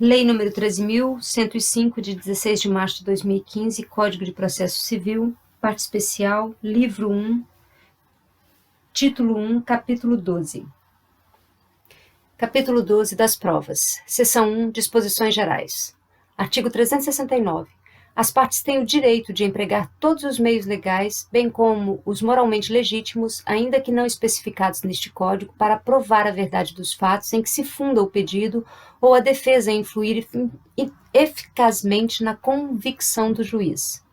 Lei nº 13.105, de 16 de março de 2015, Código de Processo Civil, parte especial, livro 1, título 1, capítulo 12. Capítulo 12 das provas. Seção 1, disposições gerais. Artigo 369. As partes têm o direito de empregar todos os meios legais, bem como os moralmente legítimos, ainda que não especificados neste Código, para provar a verdade dos fatos em que se funda o pedido ou a defesa em influir eficazmente na convicção do juiz.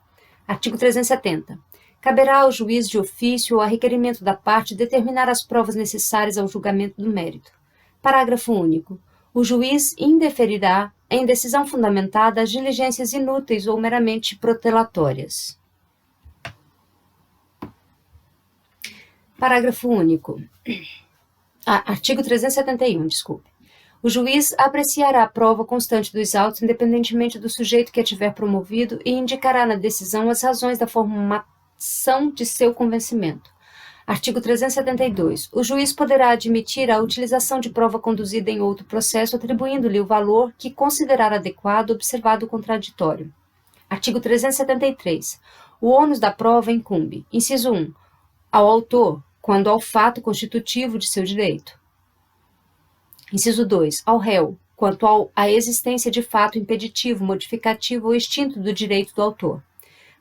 Artigo 370. Caberá ao juiz de ofício ou a requerimento da parte determinar as provas necessárias ao julgamento do mérito. Parágrafo único. O juiz indeferirá, em decisão fundamentada, as diligências inúteis ou meramente protelatórias. Parágrafo único. Artigo 371, desculpe. O juiz apreciará a prova constante dos autos, independentemente do sujeito que a tiver promovido, e indicará na decisão as razões da formação de seu convencimento. Artigo 372. O juiz poderá admitir a utilização de prova conduzida em outro processo, atribuindo-lhe o valor que considerar adequado, observado o contraditório. Artigo 373. O ônus da prova incumbe, inciso 1, ao autor, quando ao fato constitutivo de seu direito. Inciso 2, ao réu, quanto à existência de fato impeditivo, modificativo ou extinto do direito do autor.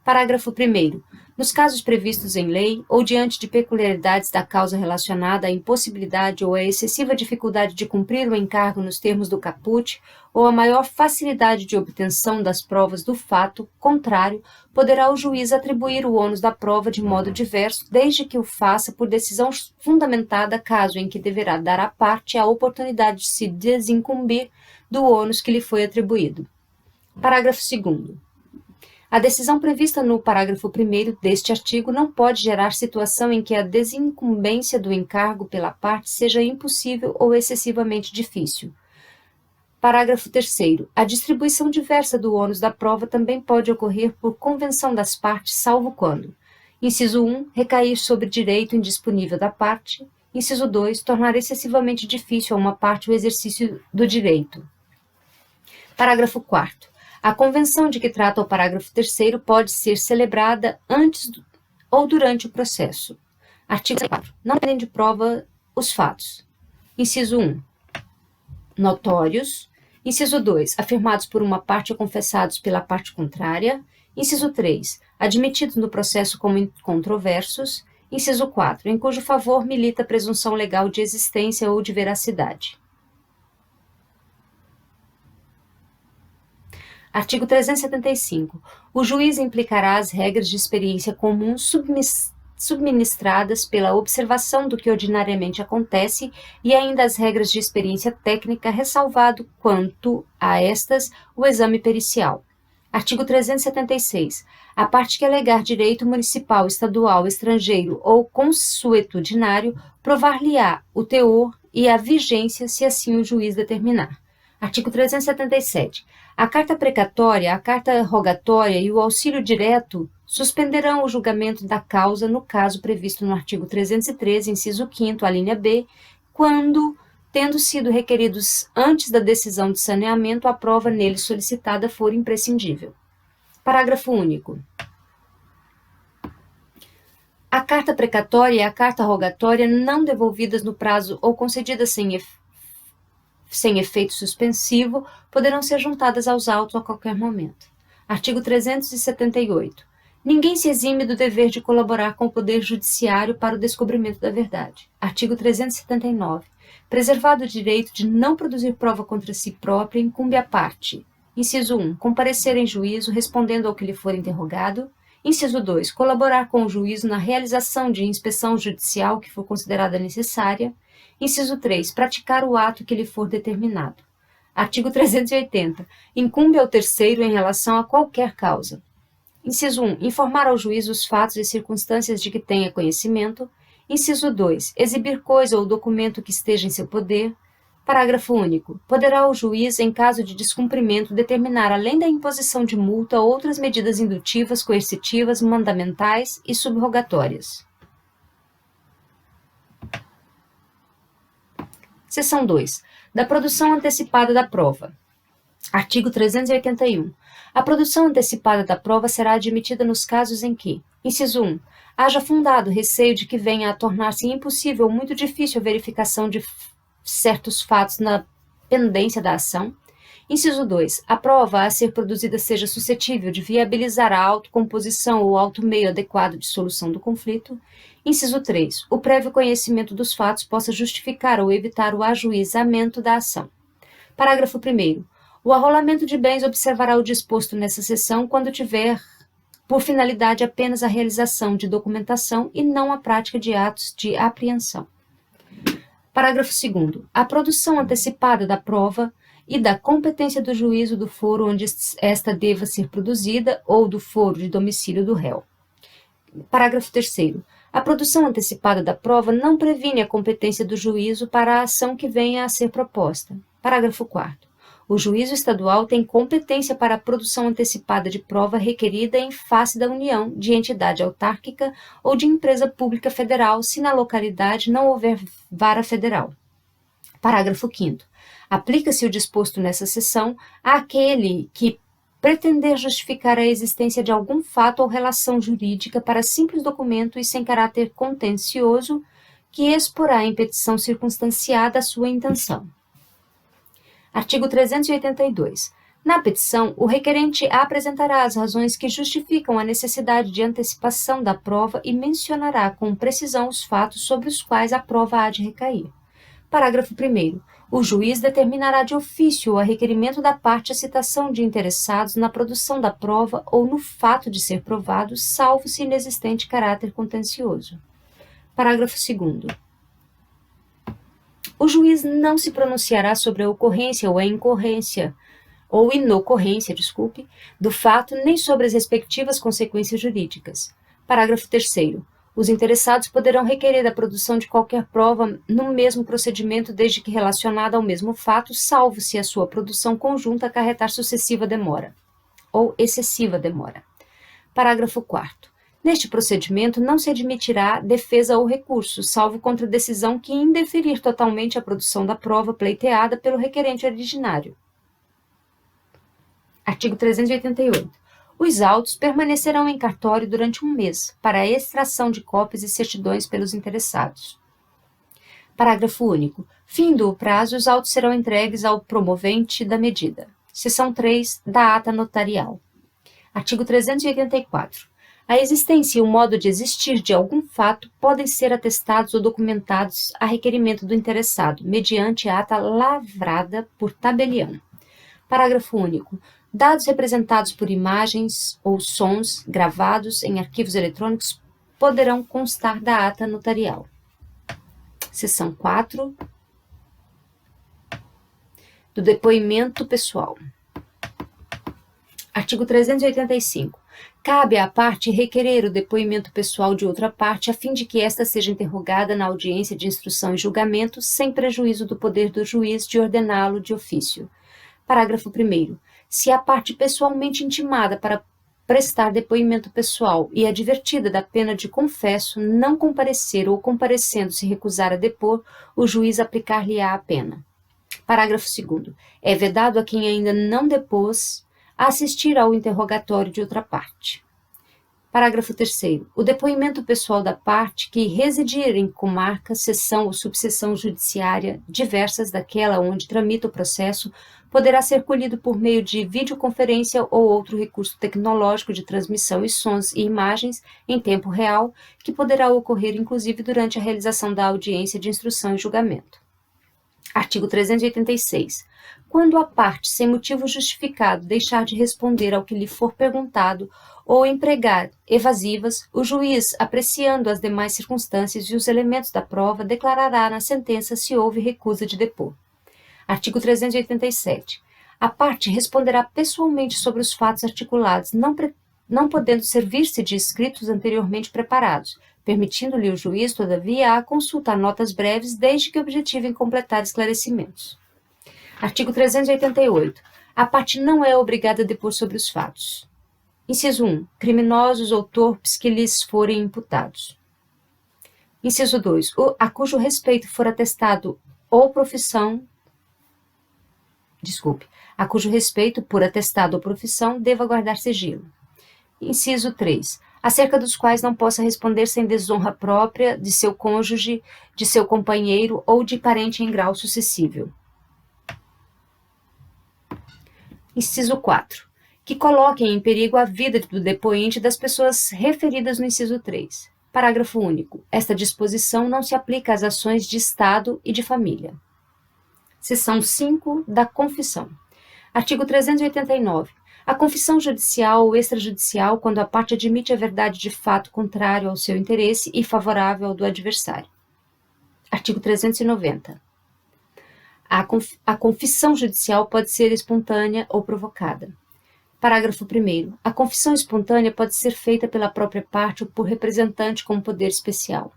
Parágrafo 1º. Nos casos previstos em lei, ou diante de peculiaridades da causa relacionada à impossibilidade ou à excessiva dificuldade de cumprir o encargo nos termos do caput, ou a maior facilidade de obtenção das provas do fato contrário, poderá o juiz atribuir o ônus da prova de modo diverso, desde que o faça por decisão fundamentada, caso em que deverá dar à parte a oportunidade de se desincumbir do ônus que lhe foi atribuído. Parágrafo 2º. A decisão prevista no parágrafo 1º deste artigo não pode gerar situação em que a desincumbência do encargo pela parte seja impossível ou excessivamente difícil. Parágrafo 3º. A distribuição diversa do ônus da prova também pode ocorrer por convenção das partes, salvo quando: inciso 1, recair sobre direito indisponível da parte; inciso 2, tornar excessivamente difícil a uma parte o exercício do direito. Parágrafo 4º. A convenção de que trata o parágrafo 3º pode ser celebrada antes ou durante o processo. Artigo 4. Não dependem de prova os fatos. Inciso 1. Notórios. Inciso 2. Afirmados por uma parte ou confessados pela parte contrária. Inciso 3. Admitidos no processo como incontroversos. Inciso 4. Em cujo favor milita a presunção legal de existência ou de veracidade. Artigo 375. O juiz implicará as regras de experiência comum subministradas pela observação do que ordinariamente acontece e ainda as regras de experiência técnica, ressalvado quanto a estas o exame pericial. Artigo 376. A parte que alegar direito municipal, estadual, estrangeiro ou consuetudinário, provar-lhe-á o teor e a vigência, se assim o juiz determinar. Artigo 377. A carta precatória, a carta rogatória e o auxílio direto suspenderão o julgamento da causa no caso previsto no artigo 313, inciso 5º, alínea B, quando, tendo sido requeridos antes da decisão de saneamento, a prova nele solicitada for imprescindível. Parágrafo único. A carta precatória e a carta rogatória não devolvidas no prazo ou concedidas sem efeito suspensivo, poderão ser juntadas aos autos a qualquer momento. Artigo 378. Ninguém se exime do dever de colaborar com o Poder Judiciário para o descobrimento da verdade. Artigo 379. Preservado o direito de não produzir prova contra si própria, incumbe à parte: inciso 1, comparecer em juízo respondendo ao que lhe for interrogado; inciso 2, colaborar com o juízo na realização de inspeção judicial que for considerada necessária; inciso 3, praticar o ato que lhe for determinado. Artigo 380. Incumbe ao terceiro em relação a qualquer causa: inciso 1, informar ao juiz os fatos e circunstâncias de que tenha conhecimento; inciso 2, exibir coisa ou documento que esteja em seu poder. Parágrafo único. Poderá o juiz, em caso de descumprimento, determinar, além da imposição de multa, outras medidas indutivas, coercitivas, mandamentais e subrogatórias. Seção 2. Da produção antecipada da prova. Artigo 381. A produção antecipada da prova será admitida nos casos em que: inciso 1. Haja fundado receio de que venha a tornar-se impossível ou muito difícil a verificação de certos fatos na pendência da ação. Inciso 2. A prova a ser produzida seja suscetível de viabilizar a autocomposição ou auto-meio adequado de solução do conflito. Inciso 3. O prévio conhecimento dos fatos possa justificar ou evitar o ajuizamento da ação. Parágrafo 1º. O arrolamento de bens observará o disposto nessa seção quando tiver por finalidade apenas a realização de documentação e não a prática de atos de apreensão. Parágrafo 2º. A produção antecipada da prova e da competência do juízo do foro onde esta deva ser produzida ou do foro de domicílio do réu. Parágrafo 3º. A produção antecipada da prova não previne a competência do juízo para a ação que venha a ser proposta. Parágrafo 4º. O juízo estadual tem competência para a produção antecipada de prova requerida em face da União, de entidade autárquica ou de empresa pública federal, se na localidade não houver vara federal. Parágrafo 5º. Aplica-se o disposto nessa seção àquele que pretender justificar a existência de algum fato ou relação jurídica para simples documento e sem caráter contencioso, que exporá em petição circunstanciada a sua intenção. Artigo 382. Na petição, o requerente apresentará as razões que justificam a necessidade de antecipação da prova e mencionará com precisão os fatos sobre os quais a prova há de recair. Parágrafo 1º. O juiz determinará de ofício a requerimento da parte a citação de interessados na produção da prova ou no fato de ser provado, salvo se inexistente caráter contencioso. Parágrafo 2º. O juiz não se pronunciará sobre a ocorrência ou a inocorrência do fato, nem sobre as respectivas consequências jurídicas. Parágrafo 3º. Os interessados poderão requerer a produção de qualquer prova no mesmo procedimento, desde que relacionada ao mesmo fato, salvo se a sua produção conjunta acarretar sucessiva demora ou excessiva demora. Parágrafo 4º. Neste procedimento, não se admitirá defesa ou recurso, salvo contra decisão que indeferir totalmente a produção da prova pleiteada pelo requerente originário. Artigo 388. Os autos permanecerão em cartório durante 1 mês, para a extração de cópias e certidões pelos interessados. Parágrafo único. Findo o prazo, os autos serão entregues ao promovente da medida. Seção 3 da ata notarial. Artigo 384. A existência e o modo de existir de algum fato podem ser atestados ou documentados a requerimento do interessado, mediante ata lavrada por tabelião. Parágrafo único. Dados representados por imagens ou sons gravados em arquivos eletrônicos poderão constar da ata notarial. Seção 4 do depoimento pessoal. Artigo 385. Cabe à parte requerer o depoimento pessoal de outra parte, a fim de que esta seja interrogada na audiência de instrução e julgamento, sem prejuízo do poder do juiz de ordená-lo de ofício. Parágrafo 1º. Se a parte pessoalmente intimada para prestar depoimento pessoal e advertida da pena de confesso, não comparecer ou comparecendo se recusar a depor, o juiz aplicar-lhe-á a pena. Parágrafo 2º. É vedado a quem ainda não depôs assistir ao interrogatório de outra parte. Parágrafo 3º. O depoimento pessoal da parte que residir em comarca, seção ou subseção judiciária diversas daquela onde tramita o processo poderá ser colhido por meio de videoconferência ou outro recurso tecnológico de transmissão e sons e imagens em tempo real, que poderá ocorrer inclusive durante a realização da audiência de instrução e julgamento. Artigo 386. Quando a parte, sem motivo justificado, deixar de responder ao que lhe for perguntado ou empregar evasivas, o juiz, apreciando as demais circunstâncias e os elementos da prova, declarará na sentença se houve recusa de depor. Artigo 387. A parte responderá pessoalmente sobre os fatos articulados, não podendo servir-se de escritos anteriormente preparados, permitindo-lhe o juiz, todavia, a consultar notas breves, desde que objetivem completar esclarecimentos. Artigo 388. A parte não é obrigada a depor sobre os fatos. Inciso 1. Criminosos ou torpes que lhes forem imputados. Inciso 2. A cujo respeito for atestado ou profissão a cujo respeito, por atestado ou profissão, deva guardar sigilo. Inciso 3. Acerca dos quais não possa responder sem desonra própria de seu cônjuge, de seu companheiro ou de parente em grau sucessível. Inciso 4. Que coloquem em perigo a vida do depoente e das pessoas referidas no inciso 3. Parágrafo único. Esta disposição não se aplica às ações de Estado e de família. Seção 5 da Confissão. Artigo 389. A confissão judicial ou extrajudicial quando a parte admite a verdade de fato contrário ao seu interesse e favorável ao do adversário. Artigo 390. A confissão judicial pode ser espontânea ou provocada. Parágrafo 1º. A confissão espontânea pode ser feita pela própria parte ou por representante com poder especial.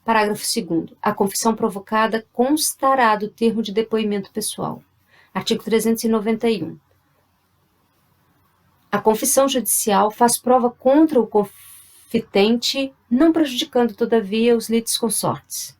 Parágrafo 2º. A confissão provocada constará do termo de depoimento pessoal. Artigo 391. A confissão judicial faz prova contra o confitente, não prejudicando, todavia, os litisconsortes.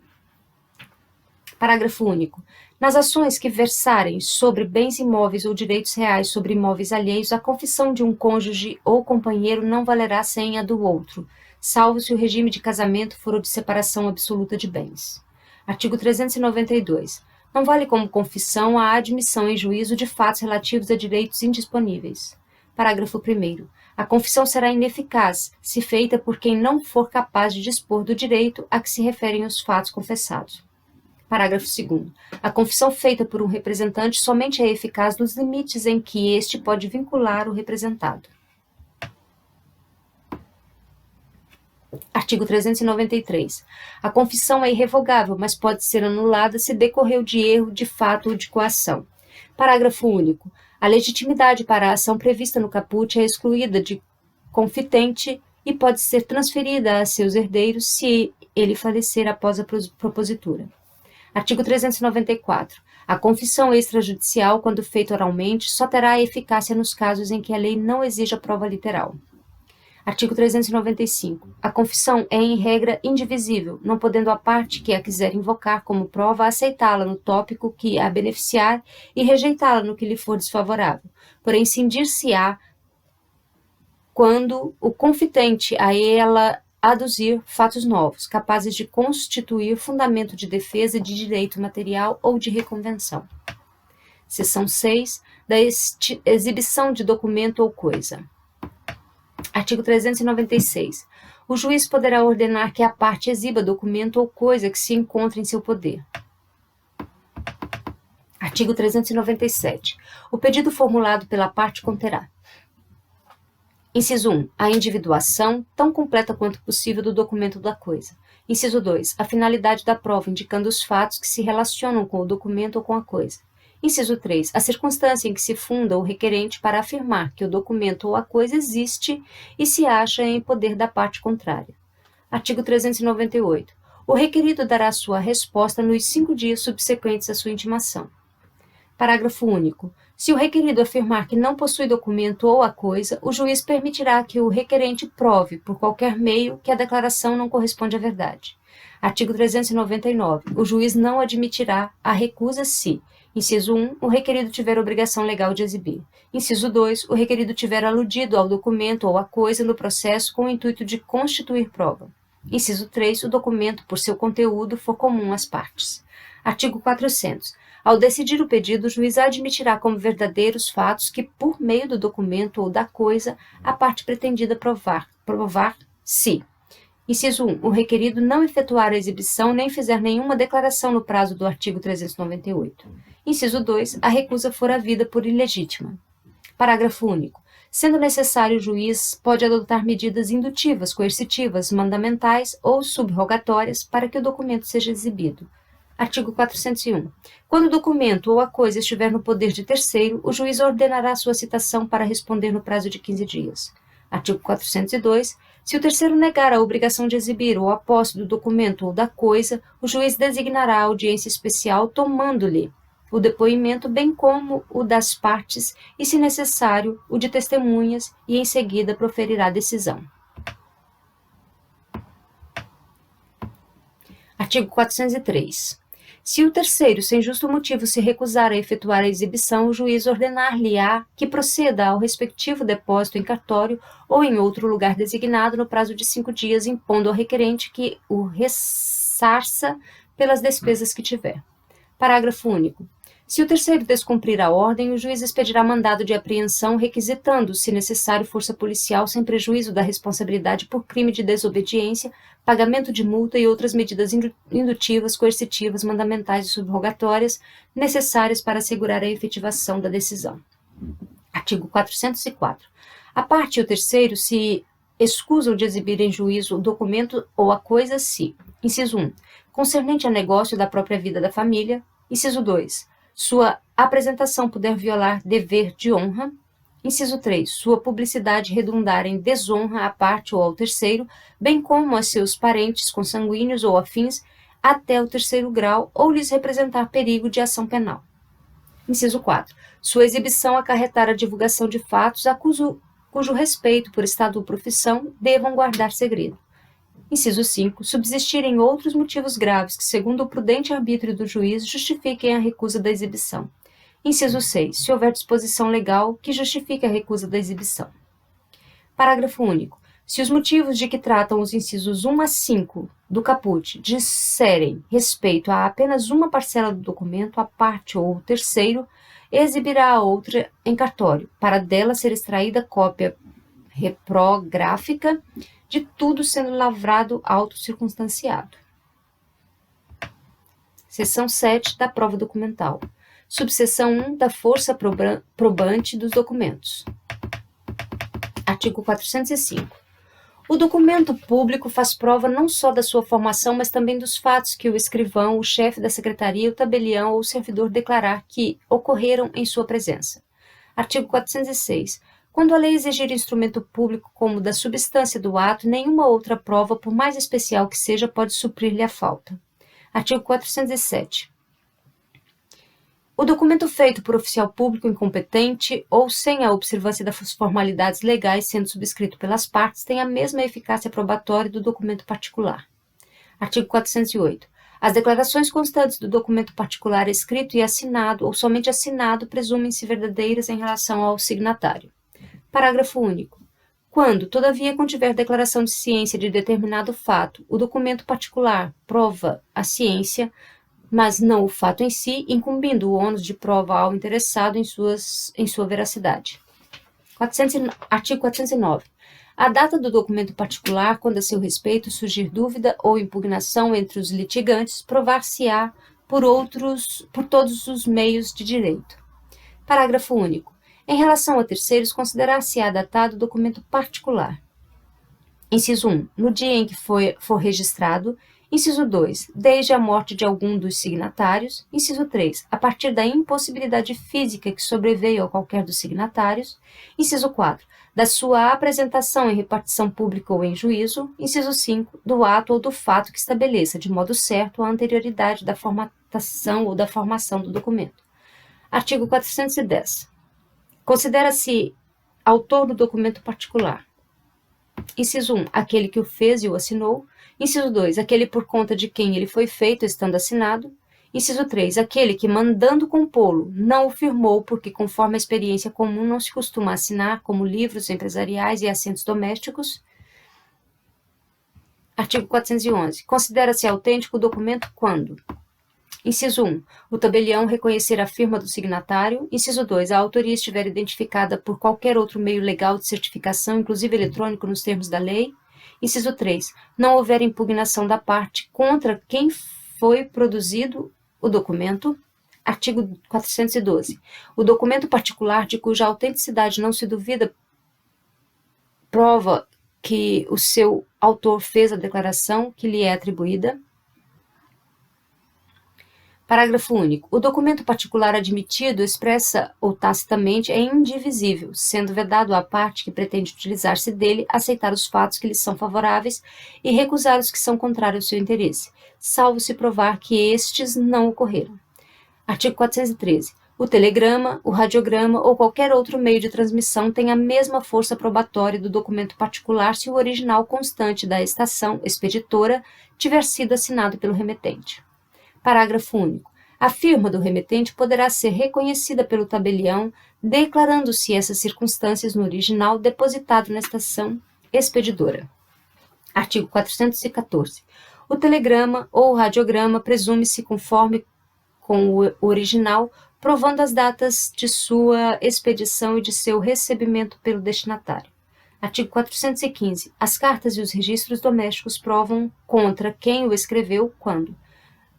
Parágrafo único. Nas ações que versarem sobre bens imóveis ou direitos reais sobre imóveis alheios, a confissão de um cônjuge ou companheiro não valerá sem a do outro, salvo se o regime de casamento for o de separação absoluta de bens. Artigo 392. Não vale como confissão a admissão em juízo de fatos relativos a direitos indisponíveis. Parágrafo 1º. A confissão será ineficaz se feita por quem não for capaz de dispor do direito a que se referem os fatos confessados. Parágrafo 2º. A confissão feita por um representante somente é eficaz nos limites em que este pode vincular o representado. Artigo 393. A confissão é irrevogável, mas pode ser anulada se decorreu de erro, de fato ou de coação. Parágrafo único. A legitimidade para a ação prevista no caput é excluída de confitente e pode ser transferida a seus herdeiros se ele falecer após a propositura. Artigo 394. A confissão extrajudicial, quando feita oralmente, só terá eficácia nos casos em que a lei não exija prova literal. Artigo 395. A confissão é, em regra, indivisível, não podendo a parte que a quiser invocar como prova aceitá-la no tópico que a beneficiar e rejeitá-la no que lhe for desfavorável. Porém, cindir-se-á quando o confitente a ela aduzir fatos novos, capazes de constituir fundamento de defesa de direito material ou de reconvenção. Seção 6. Da exibição de documento ou coisa. Artigo 396. O juiz poderá ordenar que a parte exiba documento ou coisa que se encontre em seu poder. Artigo 397. O pedido formulado pela parte conterá: Inciso 1. A individuação, tão completa quanto possível, do documento da coisa. Inciso 2. A finalidade da prova, indicando os fatos que se relacionam com o documento ou com a coisa. Inciso 3. A circunstância em que se funda o requerente para afirmar que o documento ou a coisa existe e se acha em poder da parte contrária. Artigo 398. O requerido dará sua resposta nos 5 dias subsequentes à sua intimação. Parágrafo único. Se o requerido afirmar que não possui documento ou a coisa, o juiz permitirá que o requerente prove, por qualquer meio, que a declaração não corresponde à verdade. Artigo 399. O juiz não admitirá a recusa se: Inciso 1. O requerido tiver obrigação legal de exibir. Inciso 2. O requerido tiver aludido ao documento ou à coisa no processo com o intuito de constituir prova. Inciso 3. O documento, por seu conteúdo, for comum às partes. Artigo 400. Ao decidir o pedido, o juiz admitirá como verdadeiros fatos que, por meio do documento ou da coisa, a parte pretendida provar se: Inciso 1. O requerido não efetuar a exibição nem fizer nenhuma declaração no prazo do artigo 398. Inciso 2. A recusa for havida por ilegítima. Parágrafo único. Sendo necessário, o juiz pode adotar medidas indutivas, coercitivas, mandamentais ou subrogatórias para que o documento seja exibido. Artigo 401. Quando o documento ou a coisa estiver no poder de terceiro, o juiz ordenará sua citação para responder no prazo de 15 dias. Artigo 402. Se o terceiro negar a obrigação de exibir ou a posse do documento ou da coisa, o juiz designará a audiência especial tomando-lhe o depoimento, bem como o das partes e, se necessário, o de testemunhas, e em seguida proferirá a decisão. Artigo 403. Se o terceiro, sem justo motivo, se recusar a efetuar a exibição, o juiz ordenar-lhe-á que proceda ao respectivo depósito em cartório ou em outro lugar designado no prazo de 5 dias, impondo ao requerente que o ressarça pelas despesas que tiver. Parágrafo único. Se o terceiro descumprir a ordem, o juiz expedirá mandado de apreensão, requisitando, se necessário, força policial sem prejuízo da responsabilidade por crime de desobediência, pagamento de multa e outras medidas indutivas, coercitivas, mandamentais e subrogatórias necessárias para assegurar a efetivação da decisão. Artigo 404. A parte e o terceiro se excusam de exibir em juízo o documento ou a coisa se: inciso 1. Concernente a negócio da própria vida da família. Inciso 2. Sua apresentação puder violar dever de honra. Inciso 3. Sua publicidade redundar em desonra à parte ou ao terceiro, bem como a seus parentes consanguíneos ou afins, até o terceiro grau, ou lhes representar perigo de ação penal. Inciso 4. Sua exibição acarretar a divulgação de fatos a cujo respeito por estado ou profissão devam guardar segredo. Inciso 5. Subsistirem outros motivos graves que, segundo o prudente arbítrio do juiz, justifiquem a recusa da exibição. Inciso 6. Se houver disposição legal que justifique a recusa da exibição. Parágrafo único. Se os motivos de que tratam os incisos 1 a 5 do caput disserem respeito a apenas uma parcela do documento, a parte ou o terceiro exibirá a outra em cartório, para dela ser extraída cópia reprográfica de tudo sendo lavrado autocircunstanciado. Seção 7 da prova documental. Subseção 1 da força probante dos documentos. Artigo 405. O documento público faz prova não só da sua formação, mas também dos fatos que o escrivão, o chefe da secretaria, o tabelião ou o servidor declarar que ocorreram em sua presença. Artigo 406. Quando a lei exigir instrumento público como da substância do ato, nenhuma outra prova, por mais especial que seja, pode suprir-lhe a falta. Artigo 407. O documento feito por oficial público incompetente ou sem a observância das formalidades legais, sendo subscrito pelas partes, tem a mesma eficácia probatória do documento particular. Artigo 408. As declarações constantes do documento particular escrito e assinado ou somente assinado presumem-se verdadeiras em relação ao signatário. Parágrafo único. Quando, todavia, contiver declaração de ciência de determinado fato, o documento particular prova a ciência, mas não o fato em si, incumbindo o ônus de prova ao interessado em sua veracidade. Artigo 409. A data do documento particular, quando a seu respeito surgir dúvida ou impugnação entre os litigantes, provar-se-á por todos os meios de direito. Parágrafo único. Em relação a terceiros, considerar-se-á datado documento particular. Inciso 1. No dia em que for registrado. Inciso 2. Desde a morte de algum dos signatários. Inciso 3. A partir da impossibilidade física que sobreveio a qualquer dos signatários. Inciso 4. Da sua apresentação em repartição pública ou em juízo. Inciso 5. Do ato ou do fato que estabeleça, de modo certo, a anterioridade da formatação ou da formação do documento. Artigo 410. Considera-se autor do documento particular. Inciso 1. Aquele que o fez e o assinou. Inciso 2. Aquele por conta de quem ele foi feito, estando assinado. Inciso 3. Aquele que, mandando compô-lo, não o firmou, porque, conforme a experiência comum, não se costuma assinar, como livros empresariais e assentos domésticos. Artigo 411. Considera-se autêntico o documento quando: Inciso 1. O tabelião reconhecer a firma do signatário. Inciso 2. A autoria estiver identificada por qualquer outro meio legal de certificação, inclusive eletrônico, nos termos da lei. Inciso 3. Não houver impugnação da parte contra quem foi produzido o documento. Artigo 412. O documento particular de cuja autenticidade não se duvida prova que o seu autor fez a declaração que lhe é atribuída. Parágrafo único. O documento particular admitido, expressa ou tacitamente, é indivisível, sendo vedado à parte que pretende utilizar-se dele aceitar os fatos que lhe são favoráveis e recusar os que são contrários ao seu interesse, salvo se provar que estes não ocorreram. Artigo 413. O telegrama, o radiograma ou qualquer outro meio de transmissão tem a mesma força probatória do documento particular se o original constante da estação expeditora tiver sido assinado pelo remetente. Parágrafo único. A firma do remetente poderá ser reconhecida pelo tabelião, declarando-se essas circunstâncias no original depositado na estação expedidora. Artigo 414. O telegrama ou radiograma presume-se conforme com o original, provando as datas de sua expedição e de seu recebimento pelo destinatário. Artigo 415. As cartas e os registros domésticos provam contra quem o escreveu quando.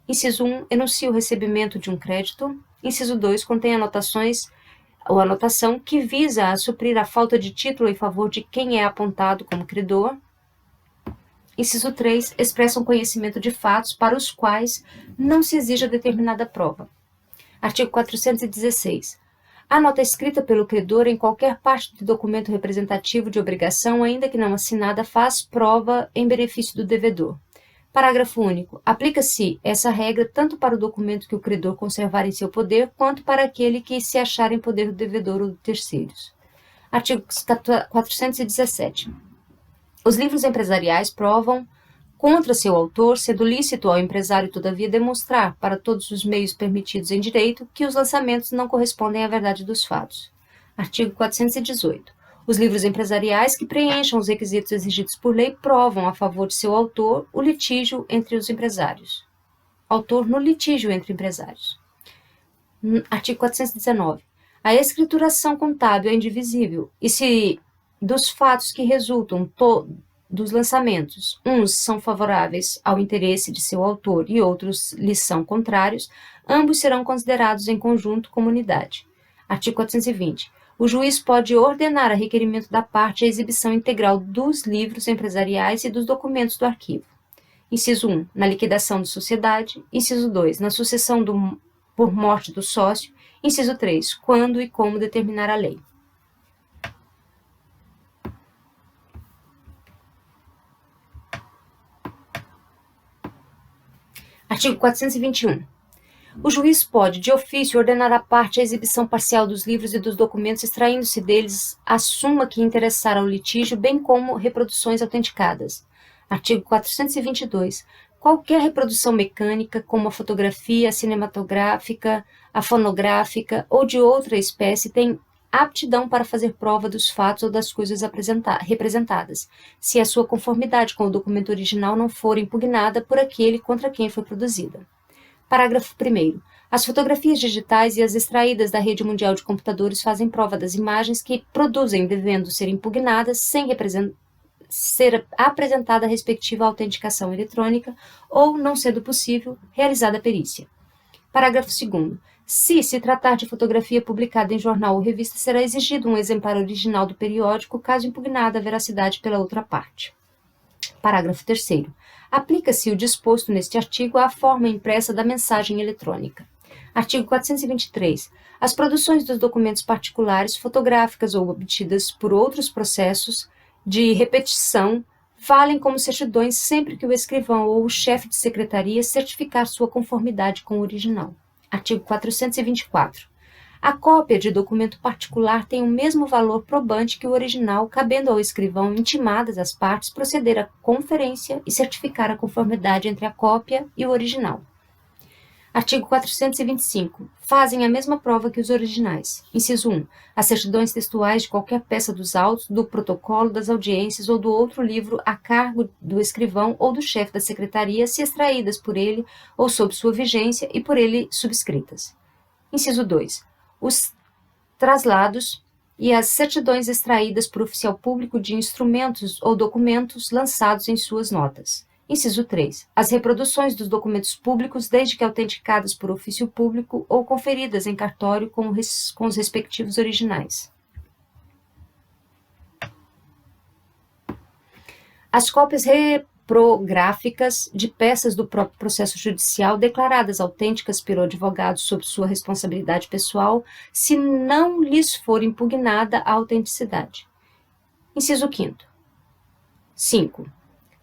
Inciso 1. Enuncia o recebimento de um crédito. Inciso 2. Contém anotações ou anotação que visa a suprir a falta de título em favor de quem é apontado como credor. Inciso 3. Expressam conhecimento de fatos para os quais não se exija determinada prova. Artigo 416. A nota escrita pelo credor em qualquer parte do documento representativo de obrigação, ainda que não assinada, faz prova em benefício do devedor. Parágrafo único. Aplica-se essa regra tanto para o documento que o credor conservar em seu poder, quanto para aquele que se achar em poder do devedor ou de terceiros. Artigo 417. Os livros empresariais provam contra seu autor, sendo lícito ao empresário, todavia, demonstrar, para todos os meios permitidos em direito, que os lançamentos não correspondem à verdade dos fatos. Artigo 418. Os livros empresariais que preencham os requisitos exigidos por lei provam a favor de seu autor o litígio entre os empresários. Autor no litígio entre empresários. Artigo 419. A escrituração contábil é indivisível, e se dos fatos que resultam dos lançamentos, uns são favoráveis ao interesse de seu autor e outros lhes são contrários, ambos serão considerados em conjunto como unidade. Artigo 420. O juiz pode ordenar a requerimento da parte a exibição integral dos livros empresariais e dos documentos do arquivo. Inciso 1. Na liquidação de sociedade. Inciso 2. Na sucessão por morte do sócio. Inciso 3. Quando e como determinar a lei. Artigo 421. O juiz pode, de ofício, ordenar à parte a exibição parcial dos livros e dos documentos, extraindo-se deles a suma que interessar ao litígio, bem como reproduções autenticadas. Artigo 422. Qualquer reprodução mecânica, como a fotografia, a cinematográfica, a fonográfica ou de outra espécie, tem aptidão para fazer prova dos fatos ou das coisas representadas, se a sua conformidade com o documento original não for impugnada por aquele contra quem foi produzida. Parágrafo 1º. As fotografias digitais e as extraídas da rede mundial de computadores fazem prova das imagens que produzem, devendo ser impugnadas, sem ser apresentada a respectiva autenticação eletrônica ou, não sendo possível, realizada a perícia. Parágrafo 2º. Se tratar de fotografia publicada em jornal ou revista, será exigido um exemplar original do periódico, caso impugnada a veracidade pela outra parte. Parágrafo 3º. Aplica-se o disposto neste artigo à forma impressa da mensagem eletrônica. Artigo 423. As produções dos documentos particulares, fotográficas ou obtidas por outros processos de repetição, valem como certidões sempre que o escrivão ou o chefe de secretaria certificar sua conformidade com o original. Artigo 424. A cópia de documento particular tem o mesmo valor probante que o original, cabendo ao escrivão, intimadas as partes, proceder à conferência e certificar a conformidade entre a cópia e o original. Artigo 425. Fazem a mesma prova que os originais. Inciso 1. As certidões textuais de qualquer peça dos autos, do protocolo, das audiências ou do outro livro a cargo do escrivão ou do chefe da secretaria, se extraídas por ele ou sob sua vigência e por ele subscritas. Inciso 2. Os traslados e as certidões extraídas por oficial público de instrumentos ou documentos lançados em suas notas. Inciso 3. As reproduções dos documentos públicos, desde que autenticadas por ofício público ou conferidas em cartório com os respectivos originais. As cópias reprográficas de peças do próprio processo judicial declaradas autênticas pelo advogado sob sua responsabilidade pessoal, se não lhes for impugnada a autenticidade. Inciso 5º. 5.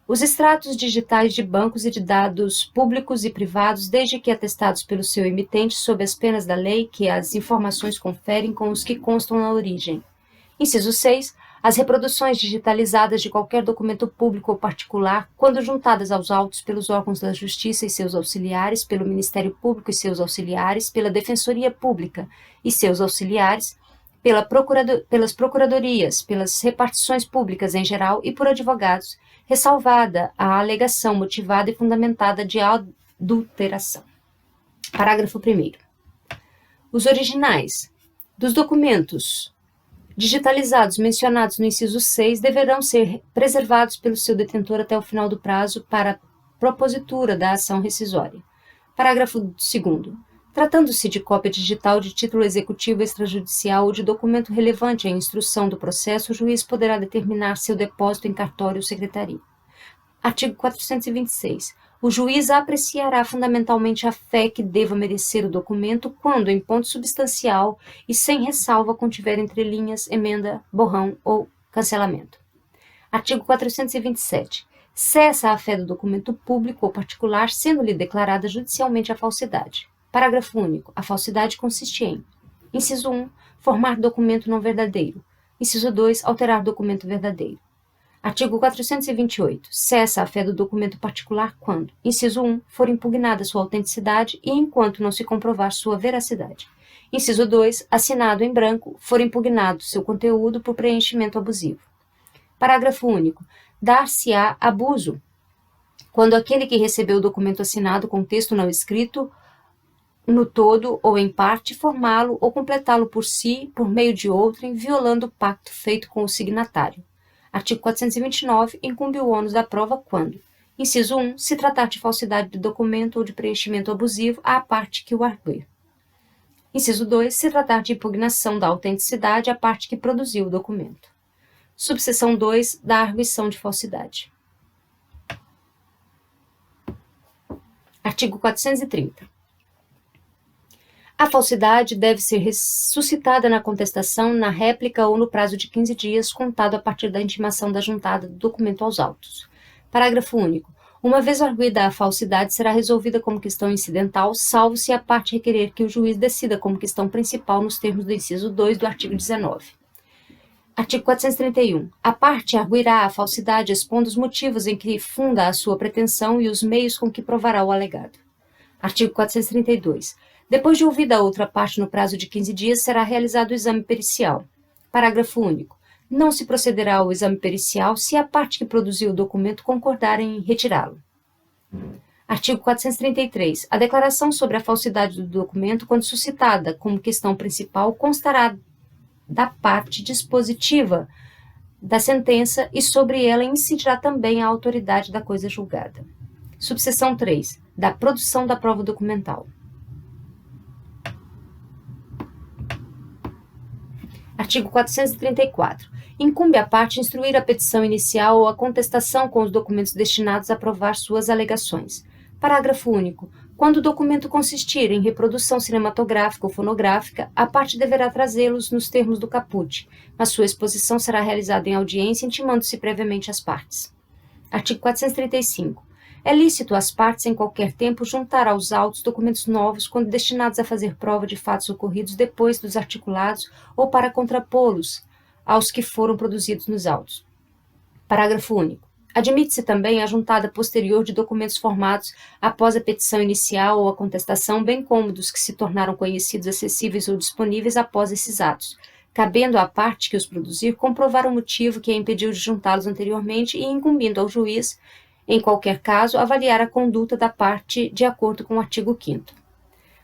Os extratos digitais de bancos e de dados públicos e privados, desde que atestados pelo seu emitente sob as penas da lei que as informações conferem com os que constam na origem. Inciso 6. As reproduções digitalizadas de qualquer documento público ou particular, quando juntadas aos autos pelos órgãos da Justiça e seus auxiliares, pelo Ministério Público e seus auxiliares, pela Defensoria Pública e seus auxiliares, pelas procuradorias, pelas repartições públicas em geral e por advogados, ressalvada a alegação motivada e fundamentada de adulteração. Parágrafo 1º. Os originais dos documentos digitalizados mencionados no inciso 6 deverão ser preservados pelo seu detentor até o final do prazo para propositura da ação rescisória. Parágrafo 2º. Tratando-se de cópia digital de título executivo extrajudicial ou de documento relevante à instrução do processo, o juiz poderá determinar seu depósito em cartório ou secretaria. Artigo 426. O juiz apreciará fundamentalmente a fé que deva merecer o documento quando, em ponto substancial e sem ressalva, contiver entrelinhas, emenda, borrão ou cancelamento. Artigo 427. Cessa a fé do documento público ou particular, sendo-lhe declarada judicialmente a falsidade. Parágrafo único. A falsidade consiste em: inciso 1. Formar documento não verdadeiro. Inciso 2. Alterar documento verdadeiro. Artigo 428. Cessa a fé do documento particular quando, inciso 1, for impugnada sua autenticidade e enquanto não se comprovar sua veracidade. Inciso 2. Assinado em branco, for impugnado seu conteúdo por preenchimento abusivo. Parágrafo único. Dar-se-á abuso quando aquele que recebeu o documento assinado com texto não escrito, no todo ou em parte, formá-lo ou completá-lo por si, por meio de outrem, violando o pacto feito com o signatário. Artigo 429. Incumbe o ônus da prova quando, inciso 1, se tratar de falsidade de documento ou de preenchimento abusivo à parte que o arguir. Inciso 2, se tratar de impugnação da autenticidade à parte que produziu o documento. Subseção 2, da arguição de falsidade. Artigo 430. A falsidade deve ser ressuscitada na contestação, na réplica ou no prazo de 15 dias, contado a partir da intimação da juntada do documento aos autos. Parágrafo único. Uma vez arguida a falsidade, será resolvida como questão incidental, salvo se a parte requerer que o juiz decida como questão principal nos termos do inciso 2 do artigo 19. Artigo 431. A parte arguirá a falsidade expondo os motivos em que funda a sua pretensão e os meios com que provará o alegado. Artigo 432. Depois de ouvida a outra parte no prazo de 15 dias, será realizado o exame pericial. Parágrafo único. Não se procederá ao exame pericial se a parte que produziu o documento concordar em retirá-lo. Artigo 433. A declaração sobre a falsidade do documento, quando suscitada como questão principal, constará da parte dispositiva da sentença e sobre ela incidirá também a autoridade da coisa julgada. Subseção 3. Da produção da prova documental. Artigo 434. Incumbe à parte instruir a petição inicial ou a contestação com os documentos destinados a provar suas alegações. Parágrafo único. Quando o documento consistir em reprodução cinematográfica ou fonográfica, a parte deverá trazê-los nos termos do caput, mas sua exposição será realizada em audiência, intimando-se previamente as partes. Artigo 435. É lícito às partes, em qualquer tempo, juntar aos autos documentos novos quando destinados a fazer prova de fatos ocorridos depois dos articulados ou para contrapô-los aos que foram produzidos nos autos. Parágrafo único. Admite-se também a juntada posterior de documentos formados após a petição inicial ou a contestação, bem como dos que se tornaram conhecidos, acessíveis ou disponíveis após esses atos, cabendo à parte que os produzir comprovar o motivo que a impediu de juntá-los anteriormente e incumbindo ao juiz, em qualquer caso, avaliar a conduta da parte de acordo com o artigo 5º.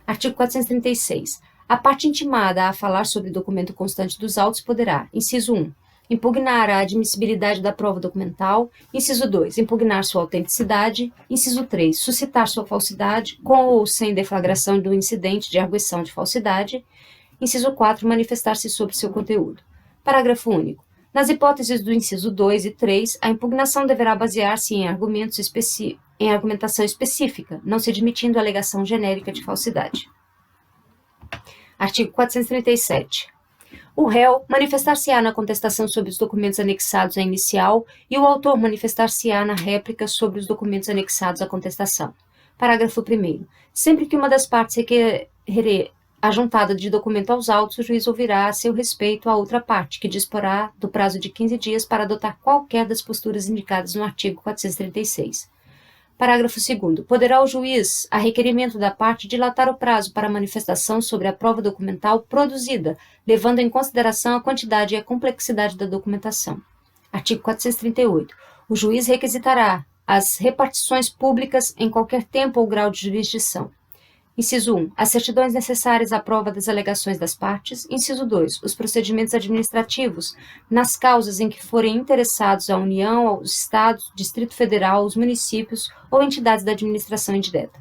Artigo 436. A parte intimada a falar sobre o documento constante dos autos poderá, inciso 1, impugnar a admissibilidade da prova documental, inciso 2, impugnar sua autenticidade, inciso 3, suscitar sua falsidade, com ou sem deflagração do incidente de arguição de falsidade, inciso 4, manifestar-se sobre seu conteúdo. Parágrafo único. Nas hipóteses do inciso 2 e 3, a impugnação deverá basear-se em argumentação específica, não se admitindo alegação genérica de falsidade. Artigo 437. O réu manifestar-se-á na contestação sobre os documentos anexados à inicial e o autor manifestar-se-á na réplica sobre os documentos anexados à contestação. Parágrafo 1º. Sempre que uma das partes requerer ajuntada de documento aos autos, o juiz ouvirá a seu respeito a outra parte, que disporá do prazo de 15 dias para adotar qualquer das posturas indicadas no artigo 436. Parágrafo 2º. Poderá o juiz, a requerimento da parte, dilatar o prazo para manifestação sobre a prova documental produzida, levando em consideração a quantidade e a complexidade da documentação. Artigo 438. O juiz requisitará as repartições públicas em qualquer tempo ou grau de jurisdição. Inciso 1. As certidões necessárias à prova das alegações das partes. Inciso 2. Os procedimentos administrativos nas causas em que forem interessados a União, os Estados, Distrito Federal, os municípios ou entidades da administração indireta.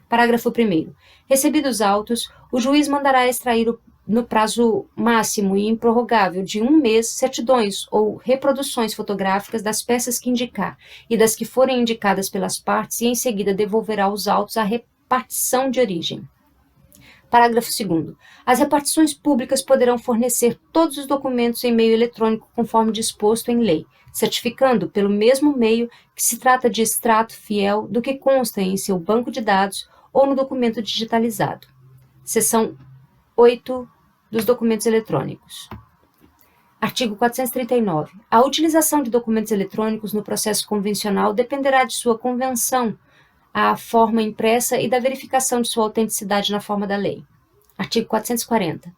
Parágrafo 1º. Recebidos autos, o juiz mandará extrair no prazo máximo e improrrogável de 1 mês certidões ou reproduções fotográficas das peças que indicar e das que forem indicadas pelas partes e em seguida devolverá os autos à repartição de origem. Parágrafo 2º. As repartições públicas poderão fornecer todos os documentos em meio eletrônico conforme disposto em lei, certificando pelo mesmo meio que se trata de extrato fiel do que consta em seu banco de dados ou no documento digitalizado. Seção 8 dos documentos eletrônicos. Artigo 439. A utilização de documentos eletrônicos no processo convencional dependerá de sua convenção à forma impressa e da verificação de sua autenticidade na forma da lei. Artigo 440.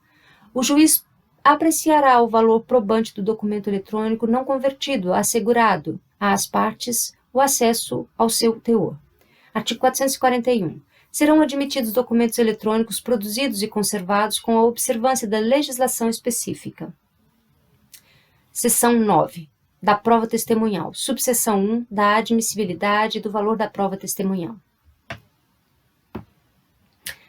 O juiz apreciará o valor probante do documento eletrônico não convertido, assegurado às partes o acesso ao seu teor. Artigo 441. Serão admitidos documentos eletrônicos produzidos e conservados com a observância da legislação específica. Seção 9. Da prova testemunhal. Subseção 1. Da admissibilidade e do valor da prova testemunhal.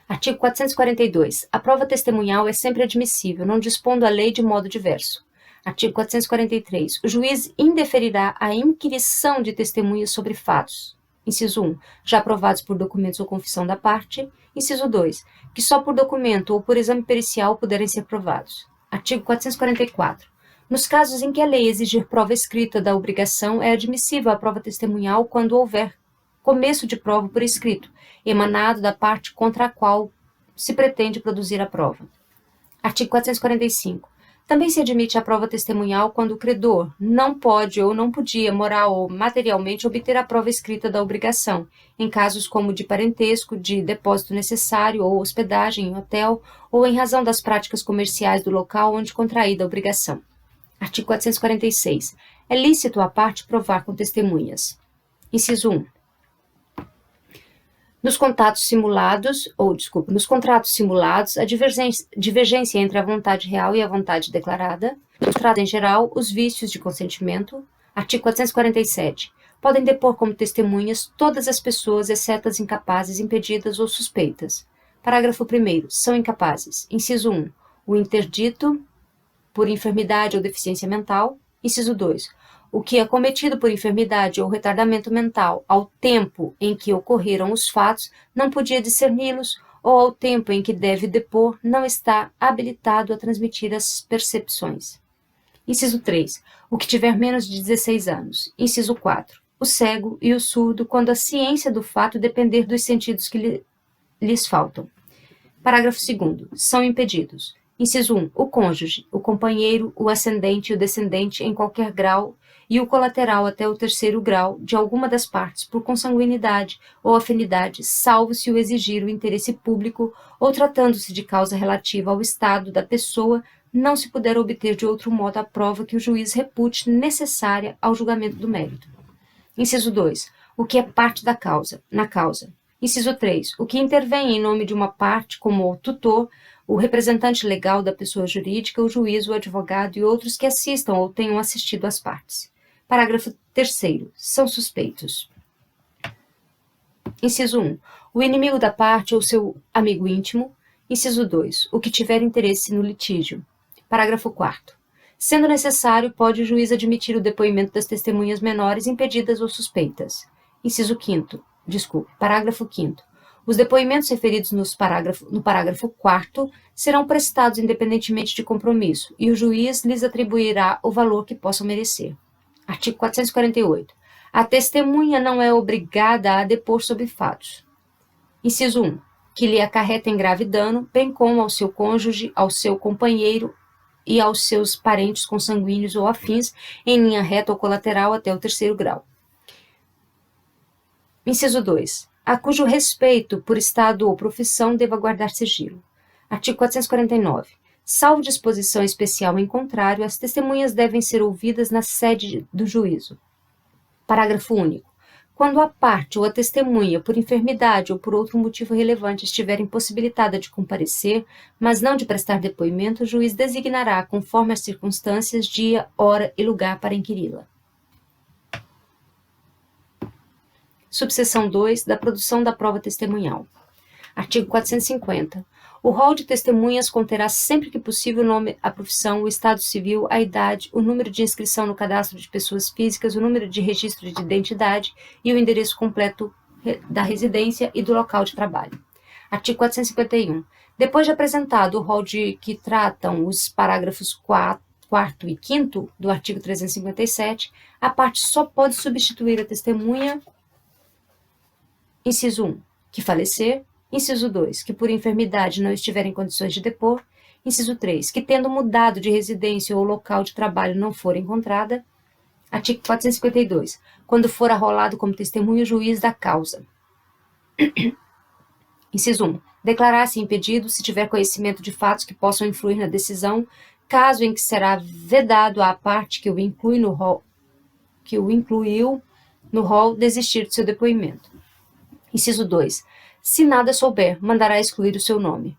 Artigo 442. A prova testemunhal é sempre admissível, não dispondo a lei de modo diverso. Artigo 443. O juiz indeferirá a inquirição de testemunhas sobre fatos. Inciso 1. Já aprovados por documentos ou confissão da parte. Inciso 2. Que só por documento ou por exame pericial puderem ser provados. Artigo 444. Nos casos em que a lei exigir prova escrita da obrigação, é admissível a prova testemunhal quando houver começo de prova por escrito, emanado da parte contra a qual se pretende produzir a prova. Artigo 445. Também se admite a prova testemunhal quando o credor não pode ou não podia moral ou materialmente obter a prova escrita da obrigação, em casos como de parentesco, de depósito necessário ou hospedagem em hotel, ou em razão das práticas comerciais do local onde contraída a obrigação. Artigo 446. É lícito à parte provar com testemunhas. Inciso 1. Nos contratos simulados, a divergência entre a vontade real e a vontade declarada. No contrato em geral, os vícios de consentimento. Artigo 447. Podem depor como testemunhas todas as pessoas, exceto as incapazes, impedidas ou suspeitas. Parágrafo 1º. São incapazes. Inciso 1. O interdito por enfermidade ou deficiência mental. Inciso 2. O que é cometido por enfermidade ou retardamento mental ao tempo em que ocorreram os fatos não podia discerni-los ou ao tempo em que deve depor não está habilitado a transmitir as percepções. Inciso 3. O que tiver menos de 16 anos. Inciso 4. O cego e o surdo quando a ciência do fato depender dos sentidos que lhes faltam. Parágrafo 2º. São impedidos. Inciso 1. O cônjuge, o companheiro, o ascendente e o descendente em qualquer grau e o colateral até o 3º grau de alguma das partes por consanguinidade ou afinidade, salvo se o exigir o interesse público ou tratando-se de causa relativa ao estado da pessoa, não se puder obter de outro modo a prova que o juiz repute necessária ao julgamento do mérito. Inciso 2. O que é parte da causa, na causa. Inciso 3. O que intervém em nome de uma parte, como o tutor, o representante legal da pessoa jurídica, o juiz, o advogado e outros que assistam ou tenham assistido às partes. Parágrafo 3º. São suspeitos. Inciso 1. O inimigo da parte ou seu amigo íntimo. Inciso 2. O que tiver interesse no litígio. Parágrafo 4º. Sendo necessário, pode o juiz admitir o depoimento das testemunhas menores impedidas ou suspeitas. Inciso 5º. Parágrafo 5º. Os depoimentos referidos no parágrafo 4º serão prestados independentemente de compromisso, e o juiz lhes atribuirá o valor que possam merecer. Artigo 448. A testemunha não é obrigada a depor sobre fatos. Inciso 1. que lhe acarretem grave dano, bem como ao seu cônjuge, ao seu companheiro e aos seus parentes consanguíneos ou afins, em linha reta ou colateral até o 3º grau. Inciso 2. A cujo respeito por estado ou profissão deva guardar sigilo. Artigo 449. Salvo disposição especial em contrário, as testemunhas devem ser ouvidas na sede do juízo. Parágrafo único. Quando a parte ou a testemunha, por enfermidade ou por outro motivo relevante, estiver impossibilitada de comparecer, mas não de prestar depoimento, o juiz designará, conforme as circunstâncias, dia, hora e lugar para inquiri-la. Subseção 2. Da produção da prova testemunhal. Artigo 450. O rol de testemunhas conterá sempre que possível o nome, a profissão, o estado civil, a idade, o número de inscrição no cadastro de pessoas físicas, o número de registro de identidade e o endereço completo da residência e do local de trabalho. Artigo 451. Depois de apresentado o rol de que tratam os parágrafos 4º e 5º do artigo 357, a parte só pode substituir a testemunha, inciso 1, que falecer, inciso 2, que por enfermidade não estiver em condições de depor, inciso 3, que tendo mudado de residência ou local de trabalho não for encontrada, artigo 452, quando for arrolado como testemunho o juiz da causa. Inciso 1, declarar-se impedido se tiver conhecimento de fatos que possam influir na decisão, caso em que será vedado à parte que o incluiu no rol desistir de seu depoimento. Inciso 2, se nada souber, mandará excluir o seu nome.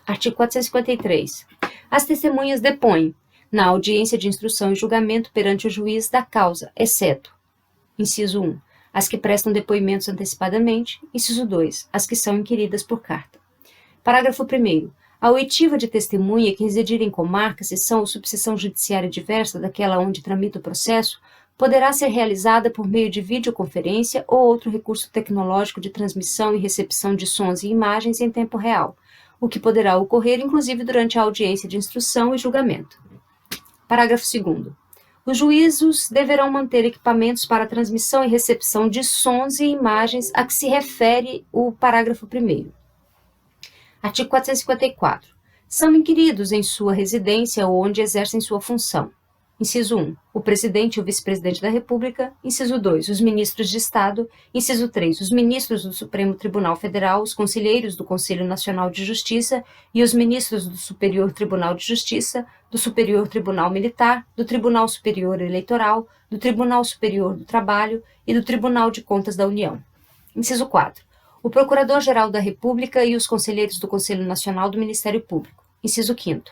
Artigo 453. As testemunhas depõem na audiência de instrução e julgamento perante o juiz da causa, exceto, inciso 1, as que prestam depoimentos antecipadamente, inciso 2, as que são inquiridas por carta. Parágrafo 1º. A oitiva de testemunha que residir em comarca, seção ou subseção judiciária diversa daquela onde tramita o processo, poderá ser realizada por meio de videoconferência ou outro recurso tecnológico de transmissão e recepção de sons e imagens em tempo real, o que poderá ocorrer inclusive durante a audiência de instrução e julgamento. Parágrafo 2º. Os juízos deverão manter equipamentos para transmissão e recepção de sons e imagens a que se refere o parágrafo 1º. Artigo 454. São inquiridos em sua residência ou onde exercem sua função. Inciso 1, o presidente e o vice-presidente da República. Inciso 2, os ministros de Estado. Inciso 3, os ministros do Supremo Tribunal Federal, os conselheiros do Conselho Nacional de Justiça e os ministros do Superior Tribunal de Justiça, do Superior Tribunal Militar, do Tribunal Superior Eleitoral, do Tribunal Superior do Trabalho e do Tribunal de Contas da União. Inciso 4, o Procurador-Geral da República e os conselheiros do Conselho Nacional do Ministério Público. Inciso 5º.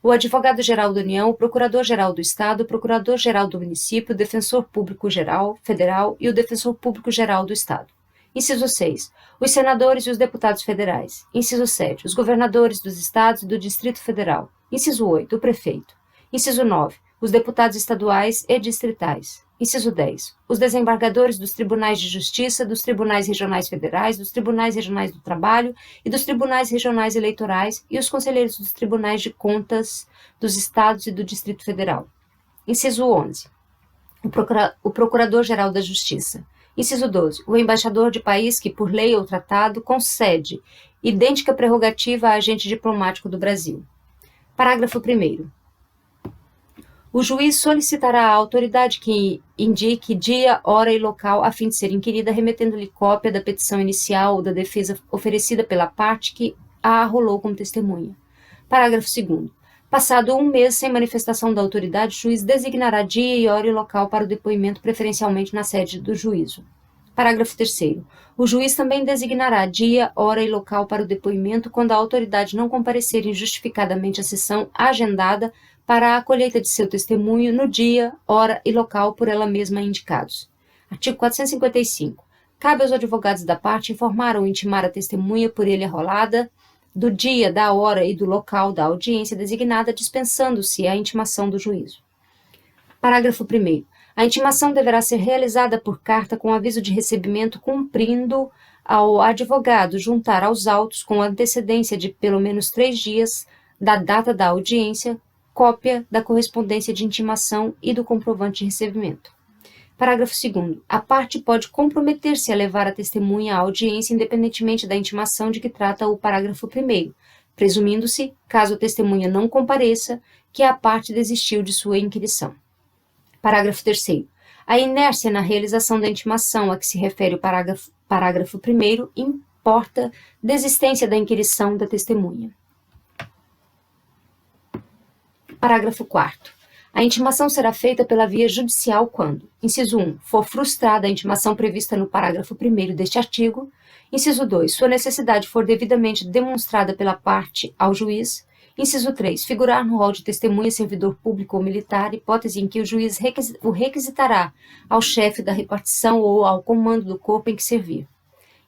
O Advogado-Geral da União, o Procurador-Geral do Estado, o Procurador-Geral do Município, o Defensor Público-Geral Federal e o Defensor Público-Geral do Estado. Inciso 6. Os senadores e os deputados federais. Inciso 7. Os governadores dos estados e do Distrito Federal. Inciso 8. O prefeito. Inciso 9. Os deputados estaduais e distritais. Inciso 10. Os desembargadores dos tribunais de justiça, dos tribunais regionais federais, dos tribunais regionais do trabalho e dos tribunais regionais eleitorais e os conselheiros dos tribunais de contas dos estados e do Distrito Federal. Inciso 11. O Procurador-Geral da Justiça. Inciso 12. O embaixador de país que, por lei ou tratado, concede idêntica prerrogativa a agente diplomático do Brasil. Parágrafo 1º. O juiz solicitará à autoridade que indique dia, hora e local a fim de ser inquirida, remetendo-lhe cópia da petição inicial ou da defesa oferecida pela parte que a arrolou como testemunha. Parágrafo 2º. Passado um mês sem manifestação da autoridade, o juiz designará dia e hora e local para o depoimento, preferencialmente na sede do juízo. Parágrafo 3º. O juiz também designará dia, hora e local para o depoimento quando a autoridade não comparecer injustificadamente à sessão agendada para a colheita de seu testemunho no dia, hora e local por ela mesma indicados. Artigo 455. Cabe aos advogados da parte informar ou intimar a testemunha por ele arrolada do dia, da hora e do local da audiência designada, dispensando-se a intimação do juízo. Parágrafo 1º. A intimação deverá ser realizada por carta com aviso de recebimento, cumprindo ao advogado juntar aos autos, com antecedência de pelo menos 3 dias da data da audiência, cópia da correspondência de intimação e do comprovante de recebimento. Parágrafo 2º. A parte pode comprometer-se a levar a testemunha à audiência independentemente da intimação de que trata o parágrafo 1º, presumindo-se, caso a testemunha não compareça, que a parte desistiu de sua inquirição. Parágrafo 3º. A inércia na realização da intimação a que se refere o parágrafo 1º importa desistência da inquirição da testemunha. Parágrafo 4º. A intimação será feita pela via judicial quando, inciso 1, for frustrada a intimação prevista no parágrafo 1º deste artigo, inciso 2, sua necessidade for devidamente demonstrada pela parte ao juiz, inciso 3, figurar no rol de testemunha servidor público ou militar, hipótese em que o juiz o requisitará ao chefe da repartição ou ao comando do corpo em que servir.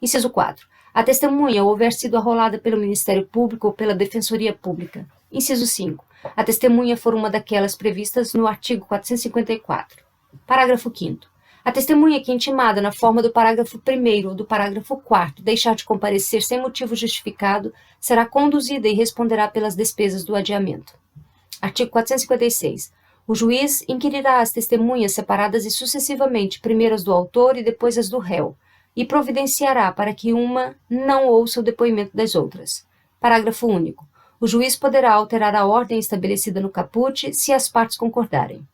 Inciso 4, a testemunha houver sido arrolada pelo Ministério Público ou pela Defensoria Pública. Inciso 5, a testemunha for uma daquelas previstas no artigo 454. Parágrafo 5º. A testemunha que intimada na forma do parágrafo 1º ou do parágrafo 4º deixar de comparecer sem motivo justificado será conduzida e responderá pelas despesas do adiamento. Artigo 456. O juiz inquirirá as testemunhas separadas e sucessivamente, primeiro as do autor e depois as do réu, e providenciará para que uma não ouça o depoimento das outras. Parágrafo único. O juiz poderá alterar a ordem estabelecida no caput se as partes concordarem.